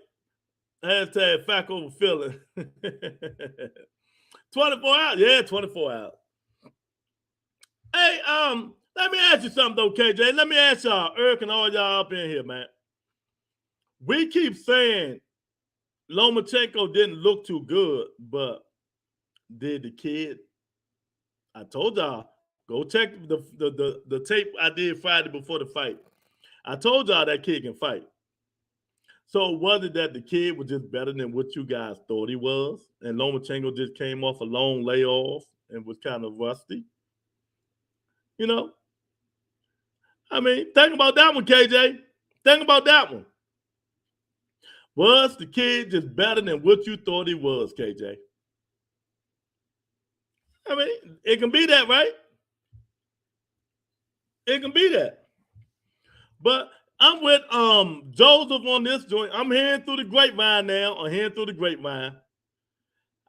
Hashtag fact over feeling. 24 hours? Yeah, 24 hours. Hey, let me ask you something though, KJ. Let me ask y'all, Eric and all y'all up in here, man. We keep saying Lomachenko didn't look too good, but did the kid? I told y'all, go check the tape I did Friday before the fight. I told y'all that kid can fight. So was it that the kid was just better than what you guys thought he was? And Lomachenko just came off a long layoff and was kind of rusty? You know? I mean, think about that one, KJ. Think about that one. Was the kid just better than what you thought he was, KJ? I mean, it can be that, right? It can be that. But I'm with Joseph on this joint. I'm hearing through the grapevine now. I'm hearing through the grapevine.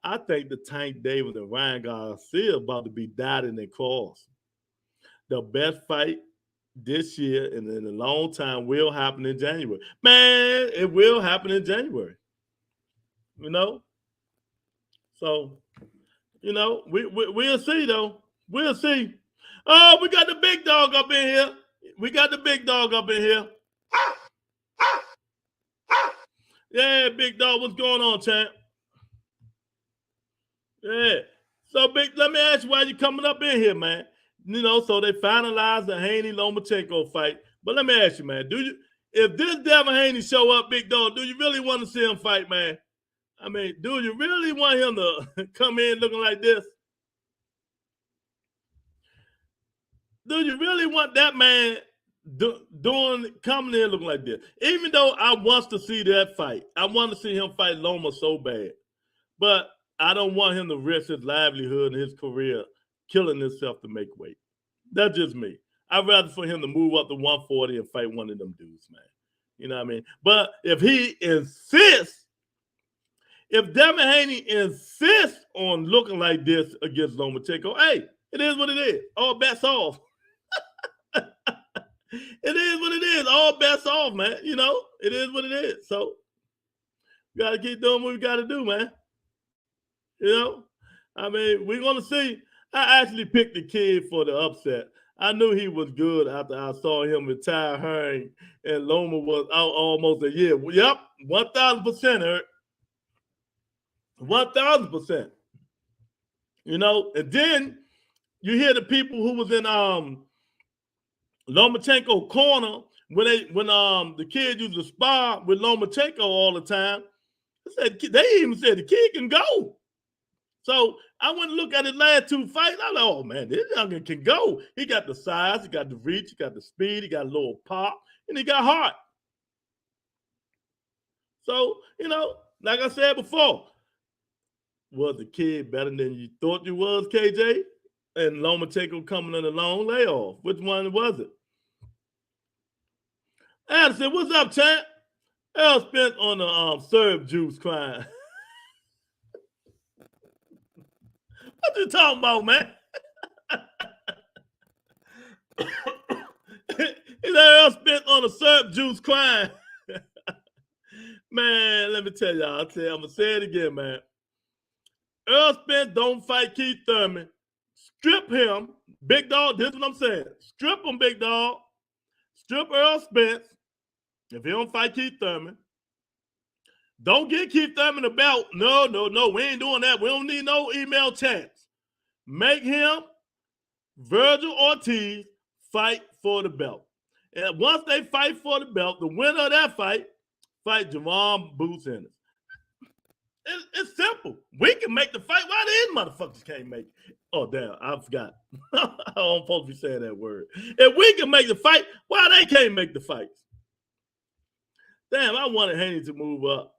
I think the Tank Davis and Ryan Garcia about to be dotted and crossed. The best fight this year and in a long time will happen in January. Man, it will happen in January. You know? So, you know, we'll see, though. We'll see. Oh, we got the big dog up in here. We got the big dog up in here. Yeah, big dog, what's going on, champ? Yeah. So, big, let me ask you why you coming up in here, man. You know, so they finalized the Haney Lomachenko fight. But let me ask you, man, if this Devin Haney show up, big dog, do you really want to see him fight, man? I mean, do you really want him to come in looking like this? Do you really want that man coming in looking like this? Even though I want to see that fight, I want to see him fight Loma so bad, but I don't want him to risk his livelihood and his career killing himself to make weight. That's just me. I'd rather for him to move up to 140 and fight one of them dudes, man. You know what I mean? But if he insists, if Devin Haney insists on looking like this against Lomachenko, hey, it is what it is. All bets off. It is what it is. All bets off, man. You know, it is what it is. So, we got to keep doing what we got to do, man. You know, I mean, we're going to see. I actually picked the kid for the upset. I knew he was good after I saw him retire Haney and Loma was out almost a year. Yep, 1,000%, Eric. 1,000%. You know, and then you hear the people who was in Lomachenko corner when the kid used to spar with Lomachenko all the time. They even said the kid can go. So I went and look at his last two fights. I was like, oh man, this youngin can go. He got the size, he got the reach, he got the speed, he got a little pop, and he got heart. So, you know, like I said before, was the kid better than you thought you was, KJ? And Lomachenko coming in a long layoff. Which one was it? Addison, what's up, champ? L spent on the serve juice crying. What you talking about, man? He L spent on the syrup juice crying. Man, let me tell y'all. I'm going to say it again, man. Earl Spence don't fight Keith Thurman. Strip him, big dog. This is what I'm saying. Strip him, big dog. Strip Earl Spence if he don't fight Keith Thurman. Don't get Keith Thurman a belt. No. We ain't doing that. We don't need no email chats. Make him, Virgil Ortiz, fight for the belt. And once they fight for the belt, the winner of that fight Javon Boots Ennis. It's simple. We can make the fight. Why these motherfuckers can't make it? Oh, damn, I forgot. I'm supposed to be saying that word. If we can make the fight, why they can't make the fights? Damn, I wanted Haney to move up.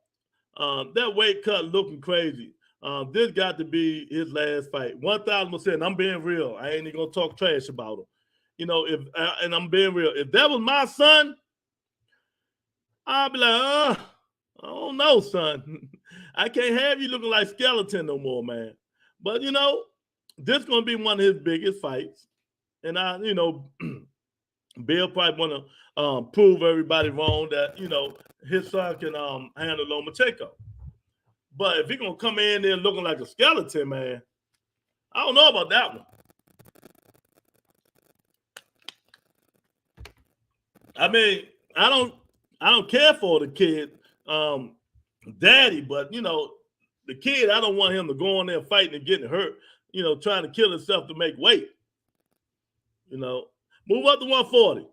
That weight cut looking crazy. This got to be his last fight. 1,000%. I'm being real. I ain't even gonna talk trash about him. You know, and I'm being real. If that was my son, I'd be like, I don't know, son. I can't have you looking like skeleton no more, man. But you know, this is gonna be one of his biggest fights, and Bill probably want to prove everybody wrong that his son can handle Lomachenko. But if he's gonna come in there looking like a skeleton, man, I don't know about that one. I mean, I don't care for the kid, daddy, but the kid, I don't want him to go in there fighting and getting hurt, trying to kill himself to make weight. Move up to 140.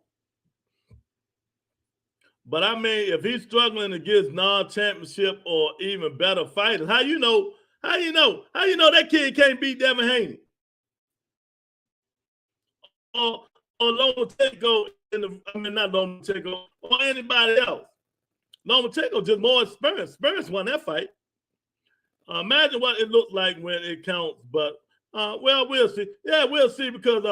But I mean, if he's struggling against non-championship or even better fighters, how you know that kid can't beat Devin Haney? Or Lomachenko not Lomachenko, or anybody else. Lomachenko just more experience. Experience won that fight. Imagine what it looked like when it counts, but well, we'll see. Yeah, we'll see because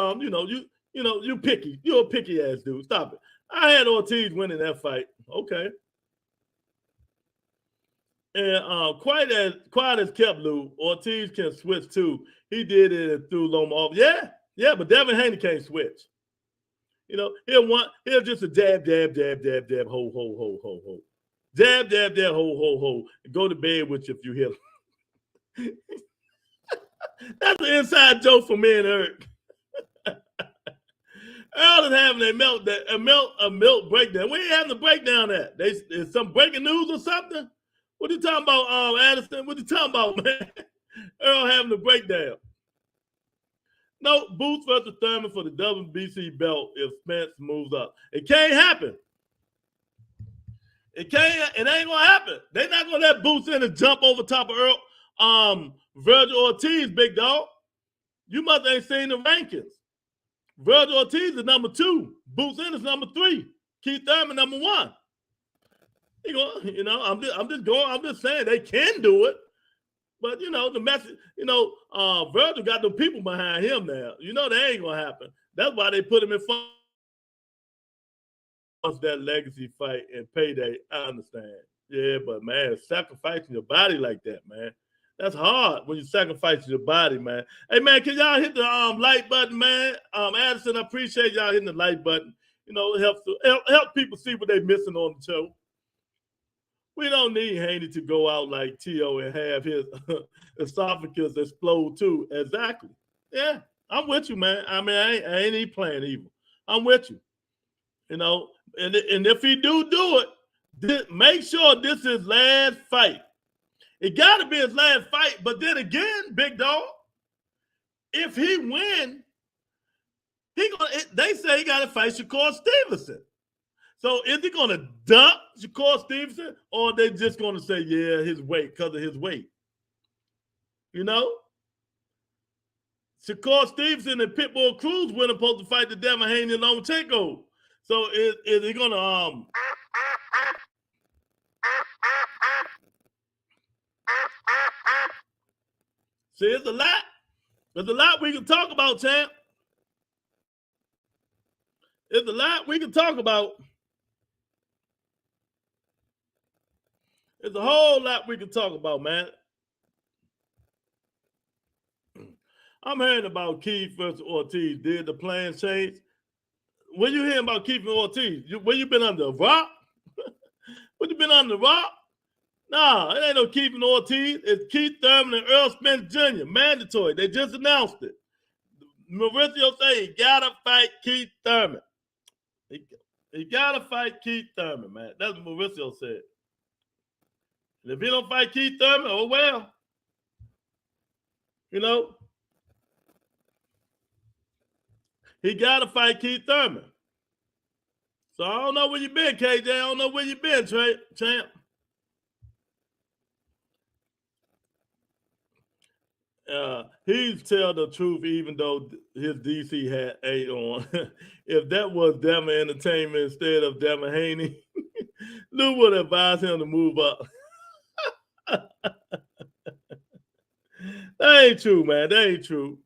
you picky. You're a picky ass dude. Stop it. I had Ortiz winning that fight. Okay. And quite as kept Lou, Ortiz can switch too. He did it and threw Loma off. Yeah, but Devin Haney can't switch. He'll just a jab, ho, ho, ho, ho, ho. Jab, ho, ho, ho. And go to bed with you if you hit him. That's an inside joke for me and Eric. Earl is having a milk breakdown. Where you having the breakdown at? There's some breaking news or something? What are you talking about, Addison? What are you talking about, man? Earl having the breakdown. No, Boots versus Thurman for the WBC belt if Spence moves up. It can't happen. It ain't gonna happen. They're not gonna let Boots in and jump over top of Earl, Virgil Ortiz, big dog. You must ain't seen the rankings. Virgil Ortiz is number 2. Boots in is number 3. Keith Thurman number 1. I'm just saying they can do it. But the message, Virgil got the people behind him now. That ain't gonna happen. That's why they put him in front of that legacy fight and payday. I understand. Yeah, but man, sacrificing your body like that, man. That's hard when you sacrifice your body, man. Hey, man, can y'all hit the like button, man? Addison, I appreciate y'all hitting the like button. It helps help people see what they're missing on the show. We don't need Haney to go out like T.O. and have his esophagus explode too. Exactly. Yeah, I'm with you, man. I mean, I ain't even playing evil. I'm with you. And if he do it, make sure this is his last fight. It got to be his last fight. But then again, big dog, if he win, they say he got to fight Shakur Stevenson. So is he going to dump Shakur Stevenson, or are they just going to say, yeah, his weight, because of his weight? Shakur Stevenson and Pitbull Cruz were supposed to fight the Devin Haney and Lomachenko. So is he going to see, it's a lot. There's a lot we can talk about, champ. There's a lot we can talk about. There's a whole lot we can talk about, man. I'm hearing about Keith versus Ortiz. Did the plans change? When you hearing about Keith and Ortiz, where you been under a rock? What you been under a rock? Nah, it ain't no Keith Ortiz. It's Keith Thurman and Earl Spence Jr. Mandatory. They just announced it. Mauricio say he gotta fight Keith Thurman. He gotta fight Keith Thurman, man. That's what Mauricio said. And if he don't fight Keith Thurman, oh well. You know, he gotta fight Keith Thurman. So I don't know where you been, KJ. I don't know where you been, champ. He's tell the truth, even though his DC had 8 on. If that was Devin Entertainment instead of Devin Haney, Lou would advise him to move up. That ain't true, man. That ain't true.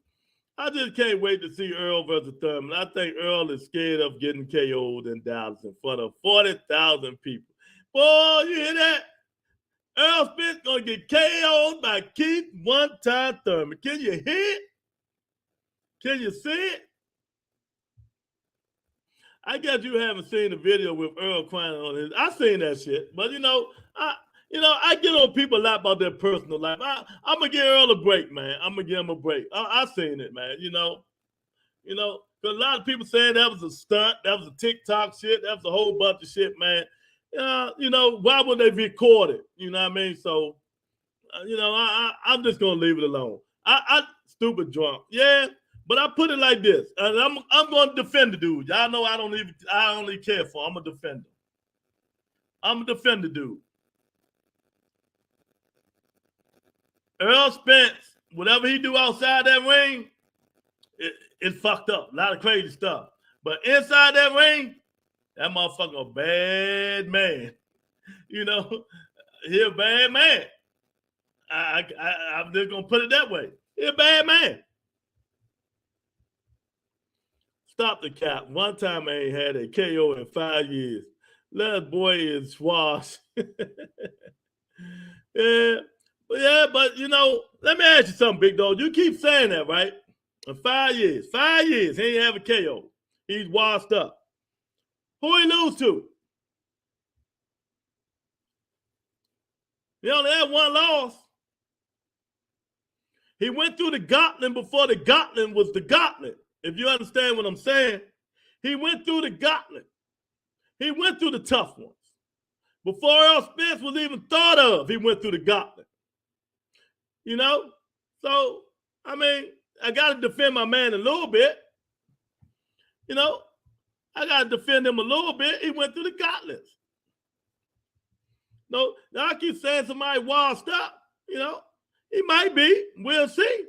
I just can't wait to see Earl versus Thurman. I think Earl is scared of getting KO'd in Dallas in front of 40,000 people. Boy, you hear that? Earl Spence gonna get KO'd by Keith one-time Thurman. Can you hear it? Can you see it? I guess you haven't seen the video with Earl crying on his. I seen that shit, but I get on people a lot about their personal life. I'm gonna give Earl a break, man. I'm gonna give him a break. I seen it, man. Because a lot of people saying that was a stunt, that was a TikTok shit, that was a whole bunch of shit, man. Why would they record it? You know what I mean? So, I'm just gonna leave it alone. I stupid drunk, yeah. But I put it like this, and I'm gonna defend the dude. Y'all know I don't even care for. I'm a defender. I'm a defender, dude. Earl Spence, whatever he do outside that ring, it's fucked up. A lot of crazy stuff. But inside that ring, that motherfucker a bad man. He a bad man. I'm just gonna put it that way. He a bad man. Stop the cap. One time I ain't had a KO in 5 years. Last boy is Schwartz. Yeah, but let me ask you something, big dog. You keep saying that, right? In 5 years, he ain't have a KO. He's washed up. Who he lose to? He only had one loss. He went through the gauntlet before the gauntlet was the gauntlet. If you understand what I'm saying, he went through the gauntlet. He went through the tough ones. Before Earl Spence was even thought of, he went through the gauntlet. So, I got to defend my man a little bit. I got to defend him a little bit. He went through the gauntlets. No, now I keep saying somebody washed up. He might be. We'll see.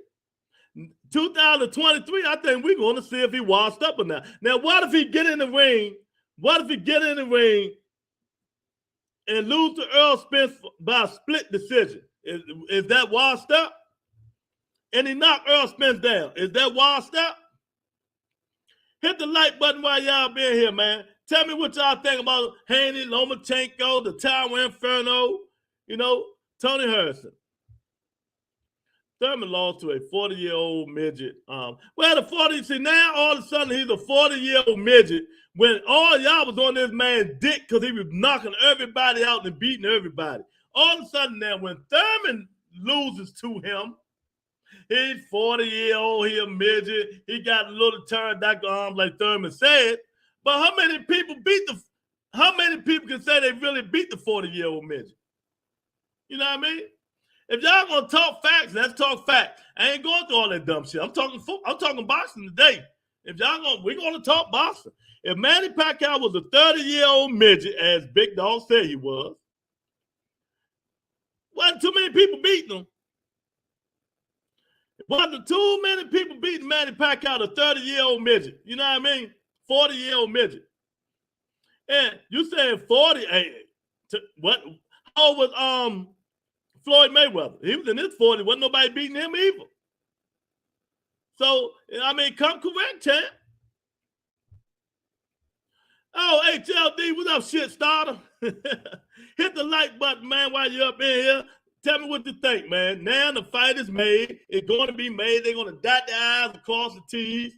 2023, I think we're going to see if he washed up or not. Now, what if he get in the ring? What if he get in the ring and lose to Earl Spence by a split decision? Is that washed up? And he knocked Earl Spence down. Is that washed up? Hit the like button while y'all been here, man. Tell me what y'all think about Haney, Lomachenko, the Tower Inferno, Tony Harrison. Thurman lost to a 40-year-old midget. Now all of a sudden he's a 40-year-old midget when all y'all was on this man's dick because he was knocking everybody out and beating everybody. All of a sudden now when Thurman loses to him, he's 40-year-old, he a midget, he got a little pterodactyl arm like Thurman said. But how many people can say they really beat the 40-year-old midget? You know what I mean? If y'all gonna talk facts, let's talk facts. I ain't going through all that dumb shit. I'm talking boxing today. We're gonna talk boxing. If Manny Pacquiao was a 30-year-old midget, as Big Dog said he was, wasn't too many people beating him. Wasn't too many people beating Manny Pacquiao, the 30-year-old midget. You know what I mean? 40-year-old midget. And you saying 40? What? How old was Floyd Mayweather? He was in his 40s. Wasn't nobody beating him either. So, come correct, champ. Oh, HLD, what's up, shit starter? Hit the like button, man, while you're up in here. Tell me what you think, man. Now the fight is made. It's going to be made. They're going to dot the I's and cross the T's.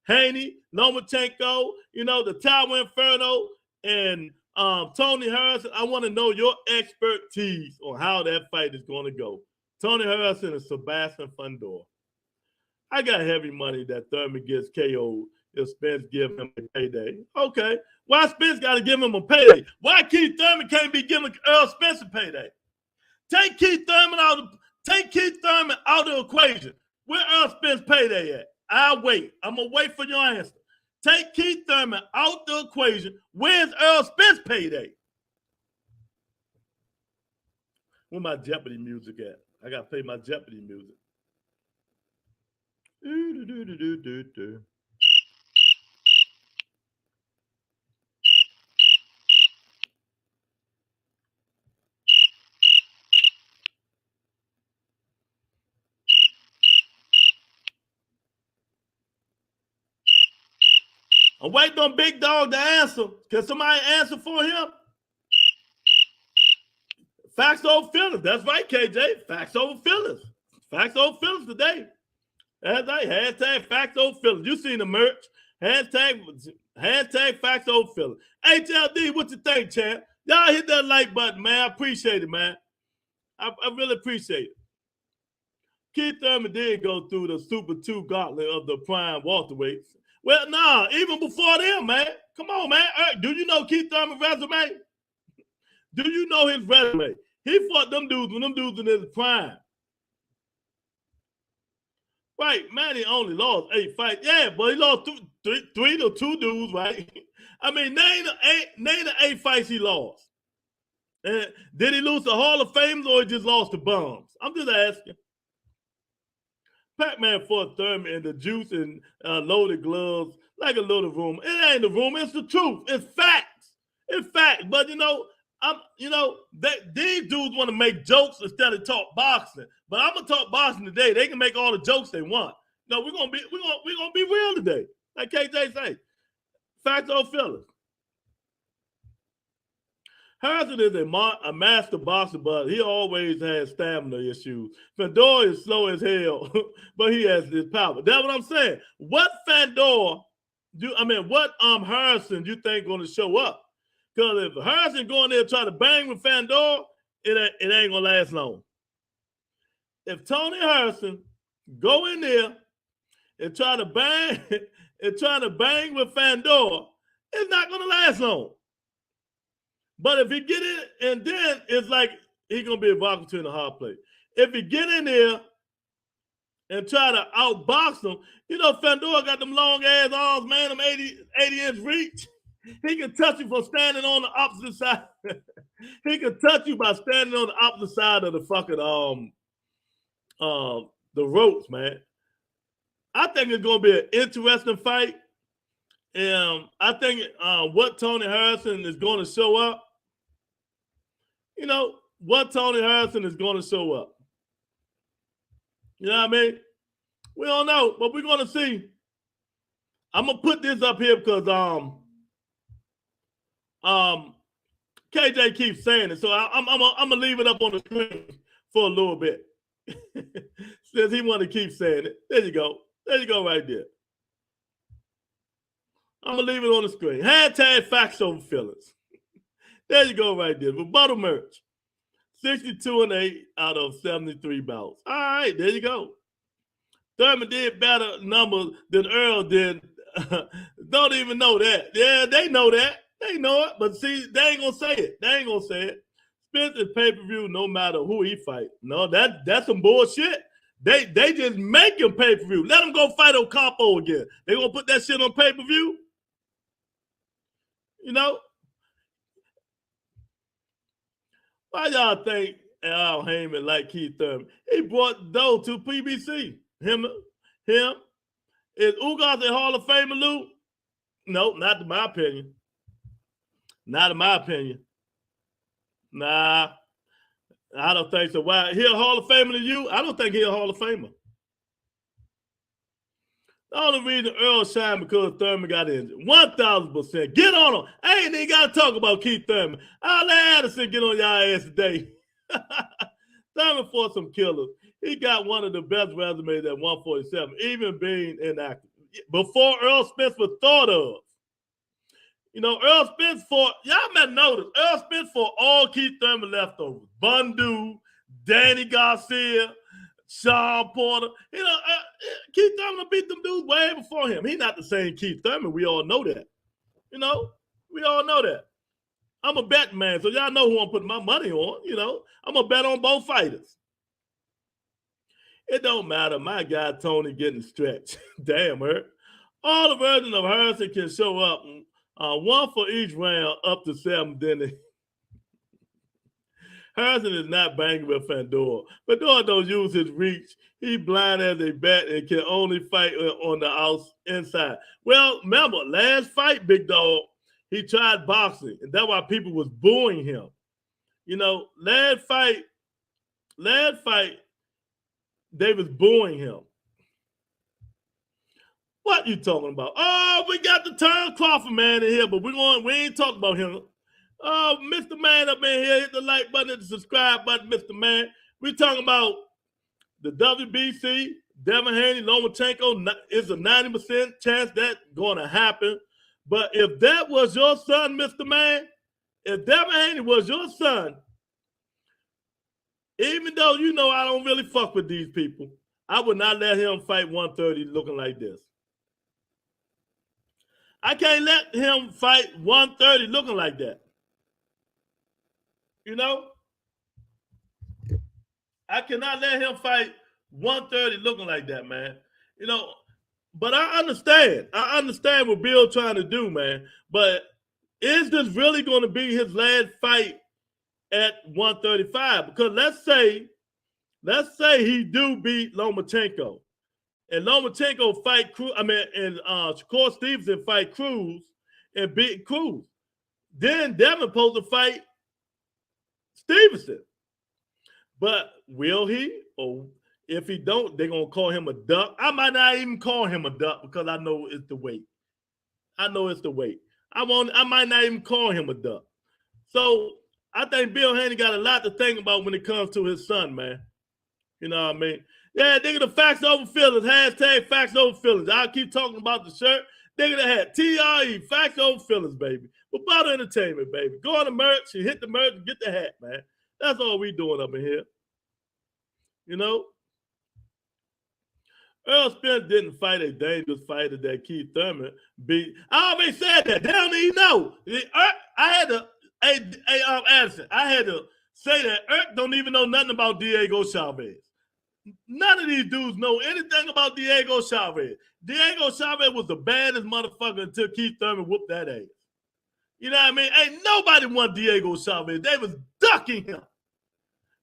Haney, Lomachenko, the Tower Inferno, and Tony Harrison, I want to know your expertise on how that fight is going to go. Tony Harrison and Sebastian Fundora. I got heavy money that Thurman gets KO'd if Spence give him a payday. Okay. Why Spence got to give him a payday? Why Keith Thurman can't be giving Earl Spence a payday? Take Keith Thurman out of the equation. Where Earl Spence payday at? I'll wait. I'm going to wait for your answer. Take Keith Thurman out the equation. Where's Earl Spence payday? Where my Jeopardy music at? I got to play my Jeopardy music. I'm waiting on Big Dog to answer. Can somebody answer for him? Facts over feelings. That's right, KJ. Facts over feelings. Facts over feelings today. That's right. Hashtag facts over feelings. You seen the merch. Hashtag facts over feelings. HLD, what you think, champ? Y'all hit that like button, man. I appreciate it, man. I really appreciate it. Keith Thurman did go through the Super 2 gauntlet of the prime welterweights. Well, nah, even before them, man. Come on, man. Do you know Keith Thurman's resume? Do you know his resume? He fought them dudes when them dudes in his prime. Right, man, he only lost 8 fights. Yeah, but he lost 3 to 2 dudes, right? I mean, name the 8 fights he lost. And did he lose to Hall of Famers or he just lost to bums? I'm just asking. Pac-Man fought Thurman in the juice and loaded gloves like a little rumor. It ain't a rumor. It's the truth. It's facts. It's facts. But these dudes want to make jokes instead of talk boxing. But I'm gonna talk boxing today. They can make all the jokes they want. No, we're gonna be real today, like KJ say. Facts over feelings. Harrison is a master boxer, but he always has stamina issues. Fundora is slow as hell, but he has this power. That's what I'm saying. What Harrison you think going to show up? Because if Harrison go in there and try to bang with Fundora, it ain't gonna last long. If Tony Harrison go in there and try to bang with Fundora, it's not gonna last long. But if he get in, and then it's like he's going to be a boxer between the hard plate. If he get in there and try to outbox him, Fundora got them long-ass arms, man, them 80-inch reach. He can touch you from standing on the opposite side. He can touch you by standing on the opposite side of the fucking the ropes, man. I think it's going to be an interesting fight. And I think what Tony Harrison is going to show up, what Tony Harrison is going to show up. You know what I mean? We don't know, but we're going to see. I'm going to put this up here because KJ keeps saying it. So I'm going to leave it up on the screen for a little bit. Since he want to keep saying it. There you go. There you go right there. I'm going to leave it on the screen. Hashtag facts over feelings. There you go right there. Rebuttal merch. 62-8 out of 73 bouts. All right, there you go. Thurman did better numbers than Earl did. Don't even know that. Yeah, they know that. They know it. But see, they ain't going to say it. They ain't going to say it. Spence is pay-per-view no matter who he fight. No, that's some bullshit. They just make him pay-per-view. Let him go fight Ocampo again. They going to put that shit on pay-per-view? Why y'all think Al Heyman like Keith Thurman? He brought dough to PBC. Him. Is Ugas a Hall of Famer, Lou? No, not in my opinion. Not in my opinion. Nah, I don't think so. Why? He a Hall of Famer to you? I don't think he a Hall of Famer. The only reason Earl shined because Thurman got injured. 1,000%. Get on him. I ain't even got to talk about Keith Thurman. I'll let Addison get on y'all ass today. Thurman fought some killers. He got one of the best resumes at 147, even being inactive. Before Earl Spence was thought of. You know, Earl Spence fought, y'all might notice, Earl Spence fought all Keith Thurman leftovers. Bundu, Danny Garcia, Sean Porter. You know, Keith Thurman beat them dudes way before him. He's not the same Keith Thurman. We all know that. You know, we all know that. I'm a bet man, so y'all know who I'm putting my money on. You know, I'm going to bet on both fighters. It don't matter. My guy, Tony, getting stretched. Damn, her. All the versions of Harrison can show up. One for each round, up to 7. Then Harrison is not banging with Fandor. Fandor don't use his reach. He blind as a bat and can only fight on the inside. Well, remember, last fight, Big Dog, he tried boxing, and that's why people was booing him. You know, last fight, they was booing him. What you talking about? Oh, we got the Tom Crawford man in here, but we ain't talking about him. Oh, Mr. Man up in here, hit the like button and the subscribe button, Mr. Man. We talking about the WBC, Devin Haney, Lomachenko. It's a 90% chance that's going to happen. But if that was your son, Mr. Man, if Devin Haney was your son, even though you know I don't really fuck with these people, I would not let him fight 130 looking like this. I can't let him fight 130 looking like that. You know? I cannot let him fight 130 looking like that, man. You know, but I understand. I understand what Bill's trying to do, man. But is this really going to be his last fight at 135? Because let's say he do beat Lomachenko, and Lomachenko fight Cruz. I mean, and Shakur Stevenson fight Cruz and beat Cruz. Then Devin supposed to fight Stevenson. But will he? Or if he don't, they're gonna call him a duck. I might not even call him a duck because I know it's the weight. I know it's the weight. I might not even call him a duck. So I think Bill Haney got a lot to think about when it comes to his son, man. You know what I mean? Yeah, nigga, the facts over feelings. Hashtag facts over feelings. I'll keep talking about the shirt. Nigga, the hat. TRE, facts over feelings, baby. But Butter Entertainment, baby. Go on the merch and hit the merch and get the hat, man. That's all we doing up in here. You know? Earl Spence didn't fight a dangerous fighter that Keith Thurman beat. I always said that. They don't even know. I had to, Addison, I had to say that Earl don't even know nothing about Diego Chavez. None of these dudes know anything about Diego Chavez. Diego Chavez was the baddest motherfucker until Keith Thurman whooped that ass. You know what I mean? Ain't nobody want Diego Chavez. They was ducking him.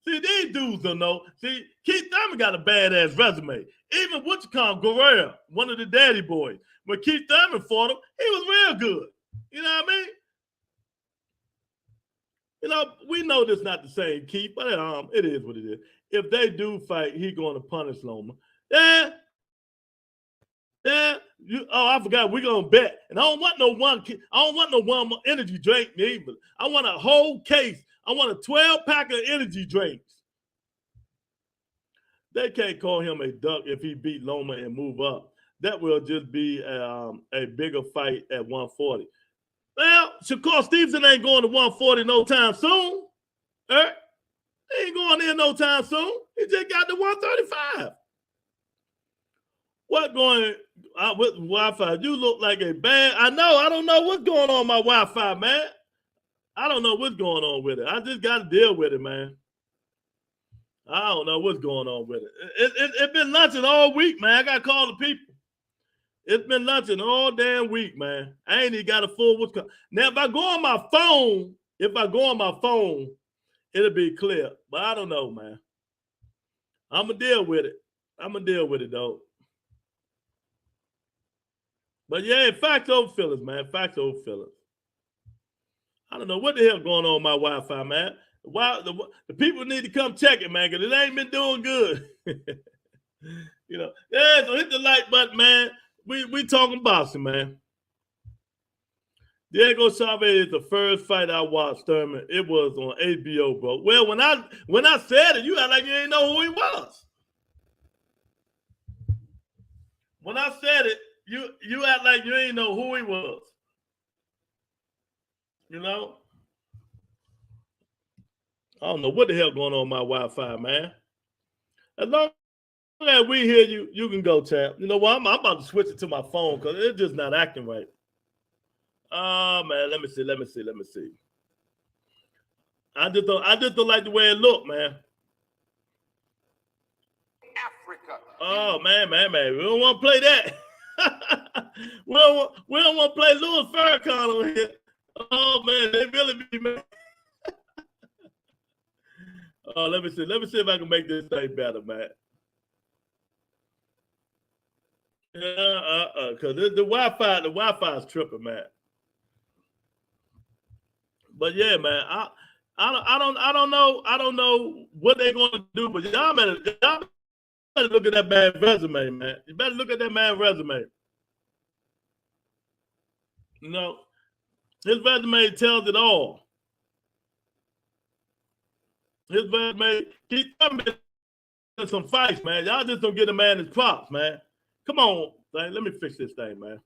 See, these dudes don't know. See, Keith Thurman got a badass resume. Even Guerrero, one of the daddy boys, when Keith Thurman fought him, he was real good. You know what I mean? You know, we know this not the same Keith, but it is what it is. If they do fight, he going to punish Loma. Yeah. I forgot. We're gonna bet, and I don't want no one energy drink either. I want a whole case. I want a 12-pack of energy drinks. They can't call him a duck if he beat Loma and move up. That will just be a bigger fight at 140. Well, Shakur Stevenson ain't going to 140 no time soon. He ain't going there no time soon. He just got to 135. What going with Wi-Fi? You look like a bad. I don't know what's going on with my Wi-Fi, man. I don't know what's going on with it. I just got to deal with it, man. I don't know what's going on with it. It's been lunching all week, man. I got to call the people. It's been lunching all damn week, man. I ain't even got a full what's coming. Now, if I go on my phone, it'll be clear. But I don't know, man. I'm going to deal with it. Though. But yeah, facts over feelings, man. Facts over feelings. I don't know what the hell going on with my Wi-Fi, man. The people need to come check it, man, because it ain't been doing good. You know, yeah, so hit the like button, man. We talking boxing, man. Diego Chavez is the first fight I watched, Thurman. It was on HBO, bro. Well, when I said it, you act like you ain't know who he was. When I said it, you act like you ain't know who he was. You know, I don't know what the hell going on with my Wi-Fi, man. As long as we hear you, you can go, champ. You know what? I'm about to switch it to my phone because it's just not acting right. Oh man, let me see. I just don't like the way it look, man. Africa. Oh man. We don't want to play that. we don't want to play Louis Farrakhan on here. Oh man, they really be mad. Oh, let me see if I can make this thing better, man. Because the Wi-Fi is tripping, man. But yeah, man, I don't know what they're gonna do, but y'all better look at that man's resume, man. You better look at that man's resume. You know, his resume tells it all. His resume keep coming in some fights, man. Y'all just don't get a man his props, man. Come on, man. Let me fix this thing, man.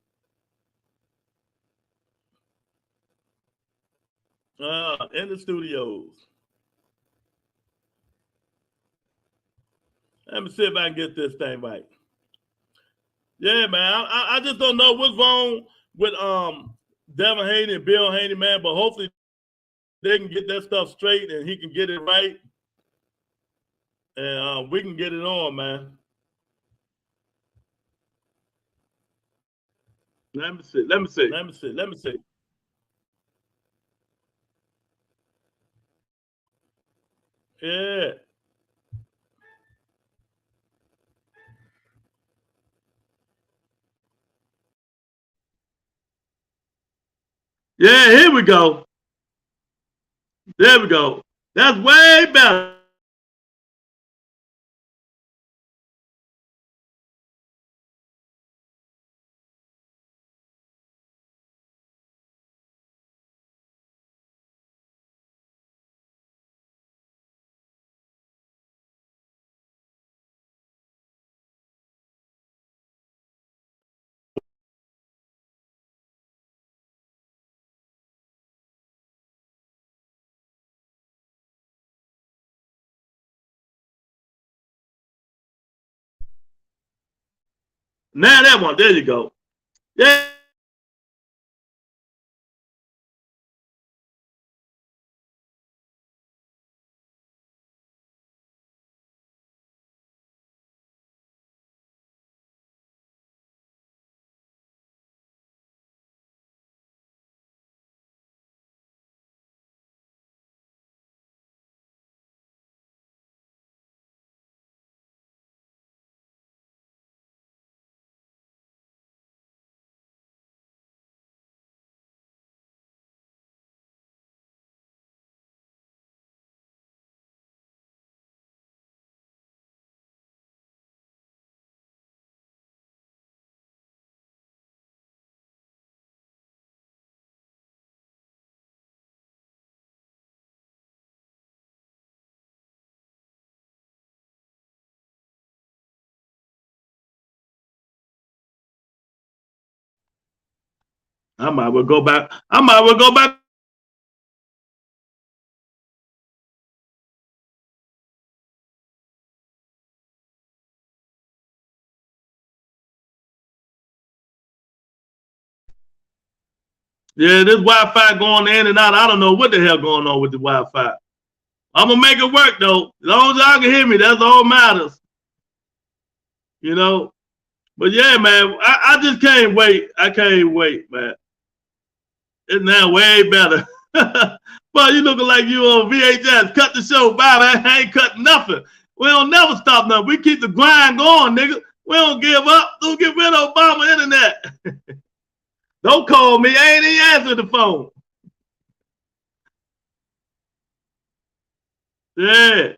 In the studios. Let me see if I can get this thing right. Yeah, man. I just don't know what's wrong with Devin Haney and Bill Haney, man. But hopefully they can get that stuff straight and he can get it right, and we can get it on, man. Let me see. Yeah. Yeah, here we go. There we go. That's way better. Now that one, there you go. Yeah. I might well go back. Yeah, this Wi-Fi going in and out. I don't know what the hell going on with the Wi-Fi. I'm gonna make it work though. As long as y'all can hear me, that's all matters. You know. But yeah, man, I just can't wait. I can't wait, man. It's now way better. But you looking like you on VHS. Cut the show. Bye, man. I ain't cutting nothing. We don't never stop nothing. We keep the grind going, nigga. We don't give up. Don't get rid of Obama internet. Don't call me. I ain't even answer the phone. Yeah.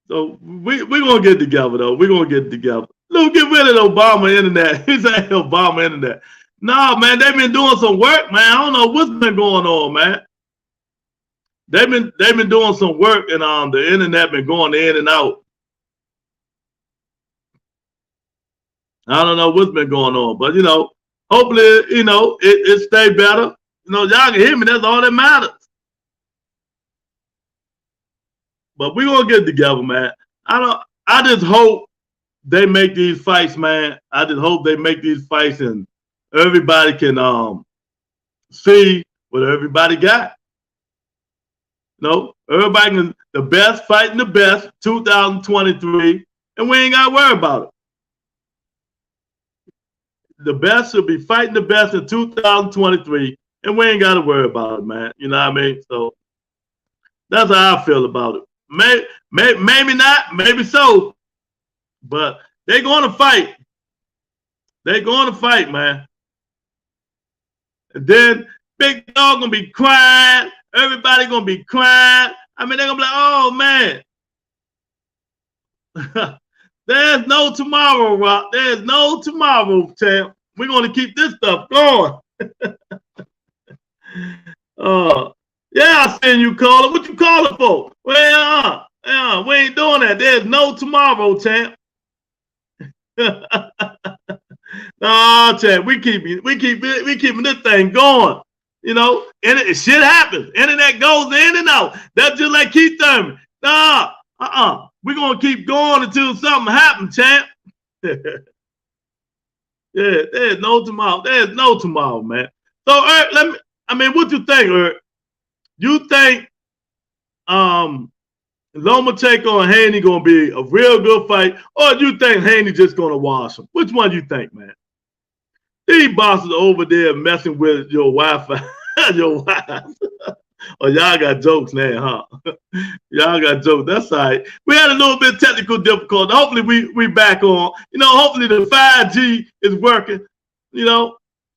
So we're going to get together, though. We're going to get together. Don't get rid of Obama internet. He said Obama internet. No, man, they've been doing some work, man. I don't know what's been going on, man. They've been doing some work, and the internet been going in and out. I don't know what's been going on, but you know, hopefully, you know, it stay better. y'all can hear me. That's all that matters. But we're gonna get together, man. I just hope they make these fights, man. I just hope they make these fights and everybody can see what everybody got. Everybody can the best fighting the best 2023, and we ain't gotta worry about it. The best should be fighting the best in 2023, and we ain't gotta worry about it, man. You know what I mean? So that's how I feel about it. Maybe not, maybe so, but they're going to fight. They're going to fight, man. And then Big Dog gonna be crying. Everybody gonna be crying. I mean, they're gonna be like, "Oh man, there's no tomorrow, Rock. There's no tomorrow, champ. We're gonna keep this stuff going." Yeah, I seen you calling. What you calling for? Well, we ain't doing that. There's no tomorrow, champ. No, champ, we keeping this thing going. And shit happens. Internet goes in and out. That's just like Keith Thurman. We're gonna keep going until something happens, champ. Yeah, there's no tomorrow. There's no tomorrow, man. So, what you think, Eric? You think Lomachenko and Haney gonna be a real good fight, or do you think Haney just gonna wash him? Which one do you think, man? These bosses over there messing with your Wi-Fi, your wife. Oh, y'all got jokes now, huh? Y'all got jokes. That's all right. We had a little bit of technical difficulty. Hopefully we back on. Hopefully the 5G is working.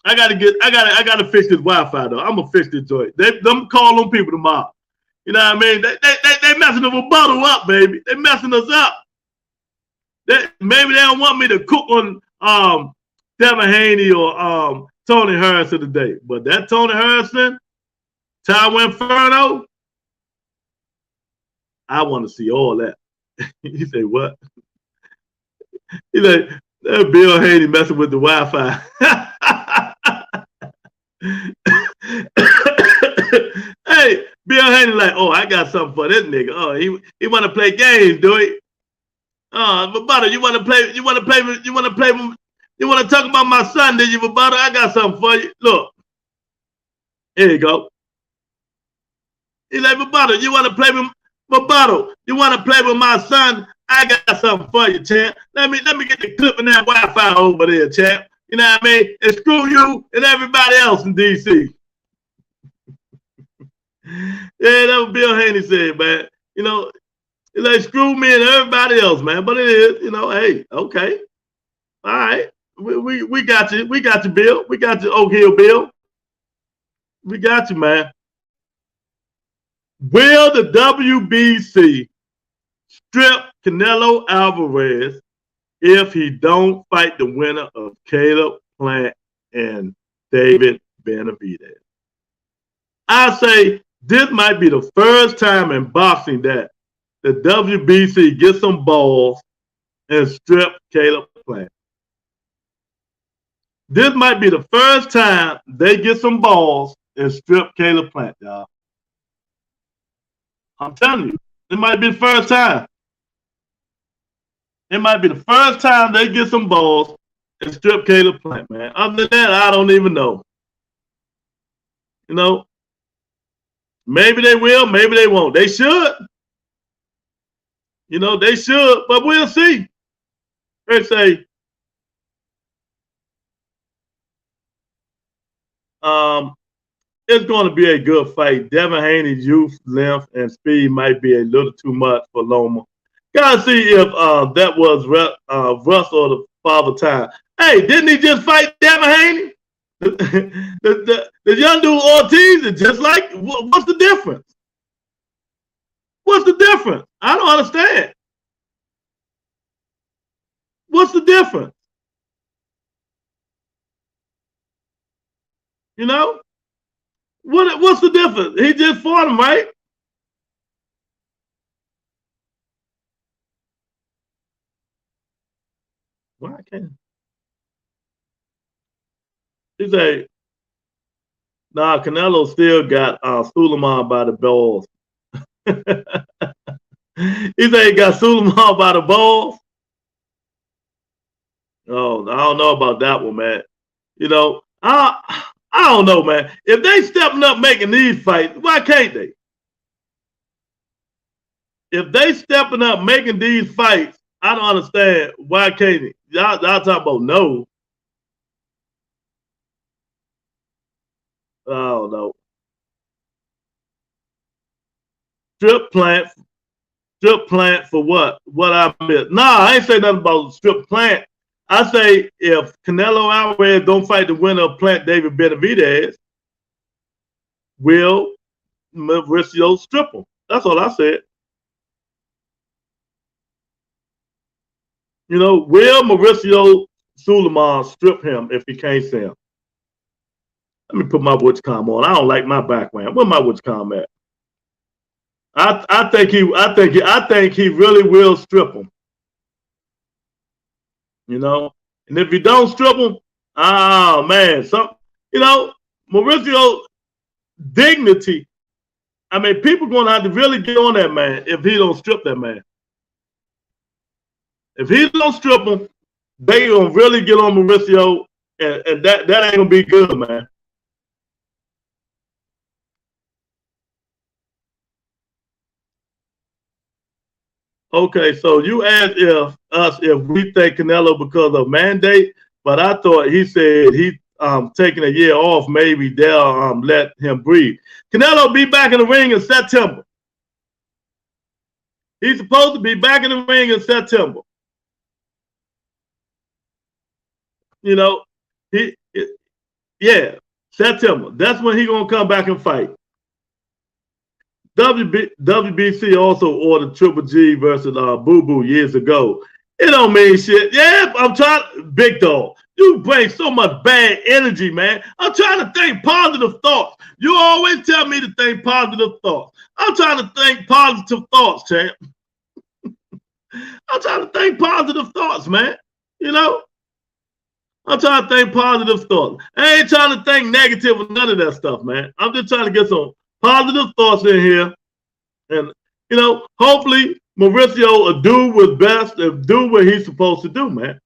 I gotta fix this Wi-Fi though. I'm gonna fix this joint. Them call them people tomorrow. You know what I mean? They messing the rebuttal up, baby. They messing us up. Maybe they don't want me to cook on Devin Haney or Tony Harrison today. But that Tony Harrison, Inferno, I want to see all that. He said, what? He said, that Bill Haney messing with the Wi-Fi. Hey, Bill Haney like, oh, I got something for this nigga. Oh, he want to play games, do he? But Butter, you want to talk about my son, did you, Butter? I got something for you. Look, here you go. He like, Butter, you want to play with you want to play with my son? I got something for you, champ. Let me get the clip of that Wi-Fi over there, champ. You know what I mean? And screw you and everybody else in DC. Yeah, that's what Bill Haney said, man. It's like screw me and everybody else, man. But it is, hey, okay. All right. We got you. We got you, Bill. We got you, Oak Hill Bill. We got you, man. Will the WBC strip Canelo Alvarez if he don't fight the winner of Caleb Plant and David Benavidez? I say this might be the first time in boxing that the WBC gets some balls and strip Caleb Plant. This might be the first time they get some balls and strip Caleb Plant, y'all. I'm telling you, it might be the first time. It might be the first time they get some balls and strip Caleb Plant, man. Other than that, I don't even know. Maybe they will, maybe they won't. They should. They should, but we'll see. They say, it's going to be a good fight. Devin Haney's youth, length, and speed might be a little too much for Loma. Gotta see if that was Russ or the Father Time. Hey, didn't he just fight Devin Haney? The young dude Ortiz is just like, what's the difference? What's the difference? I don't understand. What's the difference? What's the difference? He just fought him, right? Why can't he say Nah, Canelo still got Suleiman by the balls. He said he got Suleiman by the balls. Oh, I don't know about that one, man. You know, I don't know, man. If they stepping up making these fights, why can't they? If they stepping up making these fights, I don't understand why can't they? Y'all talk about no. I don't know. Strip plant for what? What I missed? Nah, I ain't say nothing about strip plant. I say if Canelo Alvarez don't fight the winner of Plant David Benavidez, will Mauricio strip him? That's all I said. You know, will Mauricio Suleiman strip him if he can't see him? Let me put my witchcom on. I don't like my background. Where my witchcom at? I think he really will strip him. You know, and if you don't strip him, oh man, Mauricio dignity. I mean, people gonna have to really get on that man if he don't strip that man. If he don't strip him, they gonna really get on Mauricio, and that ain't gonna be good, man. Okay, so you asked if we think Canelo because of mandate, but I thought he said he taking a year off. Maybe they'll let him breathe. Canelo be back in the ring in September. He's supposed to be back in the ring in September. You know, September. That's when he gonna come back and fight. WBC also ordered Triple G versus Boo Boo years ago. It don't mean shit. Yeah, I'm trying. Big dog, you bring so much bad energy, man. I'm trying to think positive thoughts. You always tell me to think positive thoughts. I'm trying to think positive thoughts, champ. I'm trying to think positive thoughts, man. You know, I'm trying to think positive thoughts. I ain't trying to think negative or none of that stuff, man. I'm just trying to get some positive thoughts in here. And, you know, hopefully Mauricio will do what's best and do what he's supposed to do, man.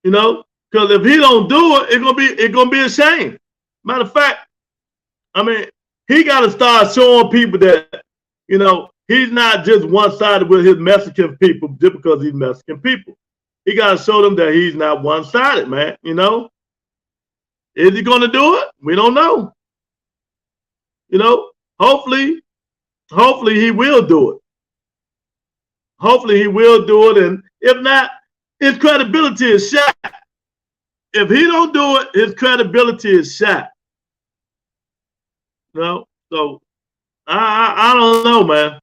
You know, because if he don't do it, it's gonna be a shame. Matter of fact, I mean, he got to start showing people that, you know, he's not just one-sided with his Mexican people just because he's Mexican people. He got to show them that he's not one-sided, man. You know, is he going to do it? We don't know. You know, hopefully he will do it. Hopefully he will do it, and if not, his credibility is shot. If he don't do it, his credibility is shot. You know, so I don't know, man.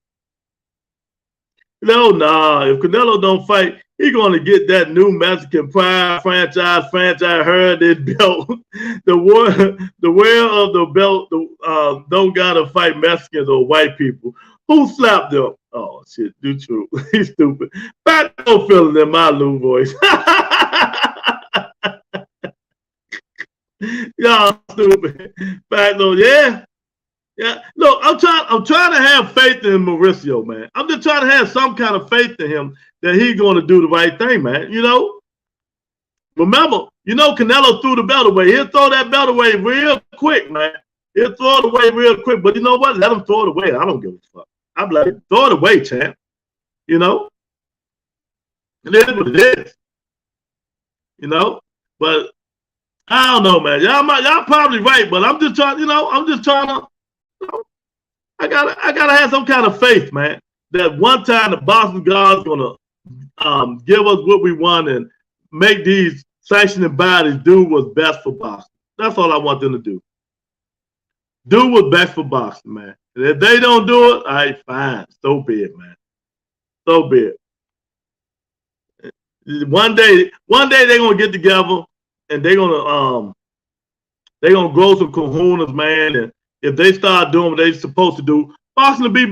No, nah. If Canelo don't fight, he's gonna get that new Mexican Pride franchise heritage belt. The wearer of the belt don't gotta fight Mexicans or white people. Who slapped them? Oh shit, do true. He's stupid. Back no feeling in my Lou voice. Y'all stupid. Back no, yeah. Yeah, look, I'm trying to have faith in Mauricio, man. I'm just trying to have some kind of faith in him that he's going to do the right thing, man. You know, remember, you know, Canelo threw the belt away. He'll throw that belt away real quick, man. He'll throw it away real quick. But you know what? Let him throw it away. I don't give a fuck. I'm like, throw it away, champ. You know, it is what it is. You know, but I don't know, man. Y'all probably right, but I'm just trying. You know, I'm just trying to. I gotta have some kind of faith, man. That one time the Boston God's gonna give us what we want and make these sanctioning bodies do what's best for Boston. That's all I want them to do. Do what's best for Boston, man. And if they don't do it, all right, fine. So be it, man. So be it. One day they're gonna get together and they're gonna grow some kahunas, man. And if they start doing what they're supposed to do, Boston will be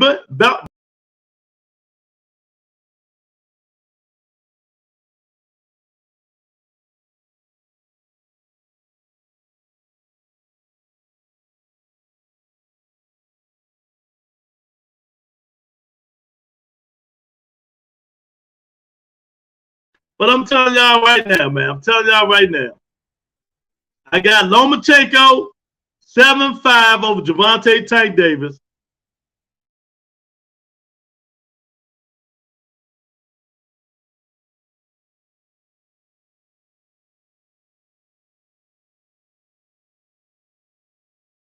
But I'm telling y'all right now, man. I'm telling y'all right now. I got Lomachenko 7-5 over Gervonta Tank Davis.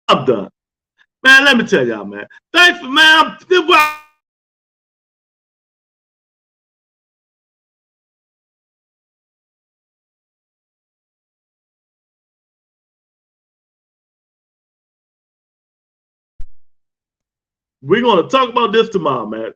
I'm done. Man, let me tell y'all, man. Thanks for, man. We're going to talk about this tomorrow, man.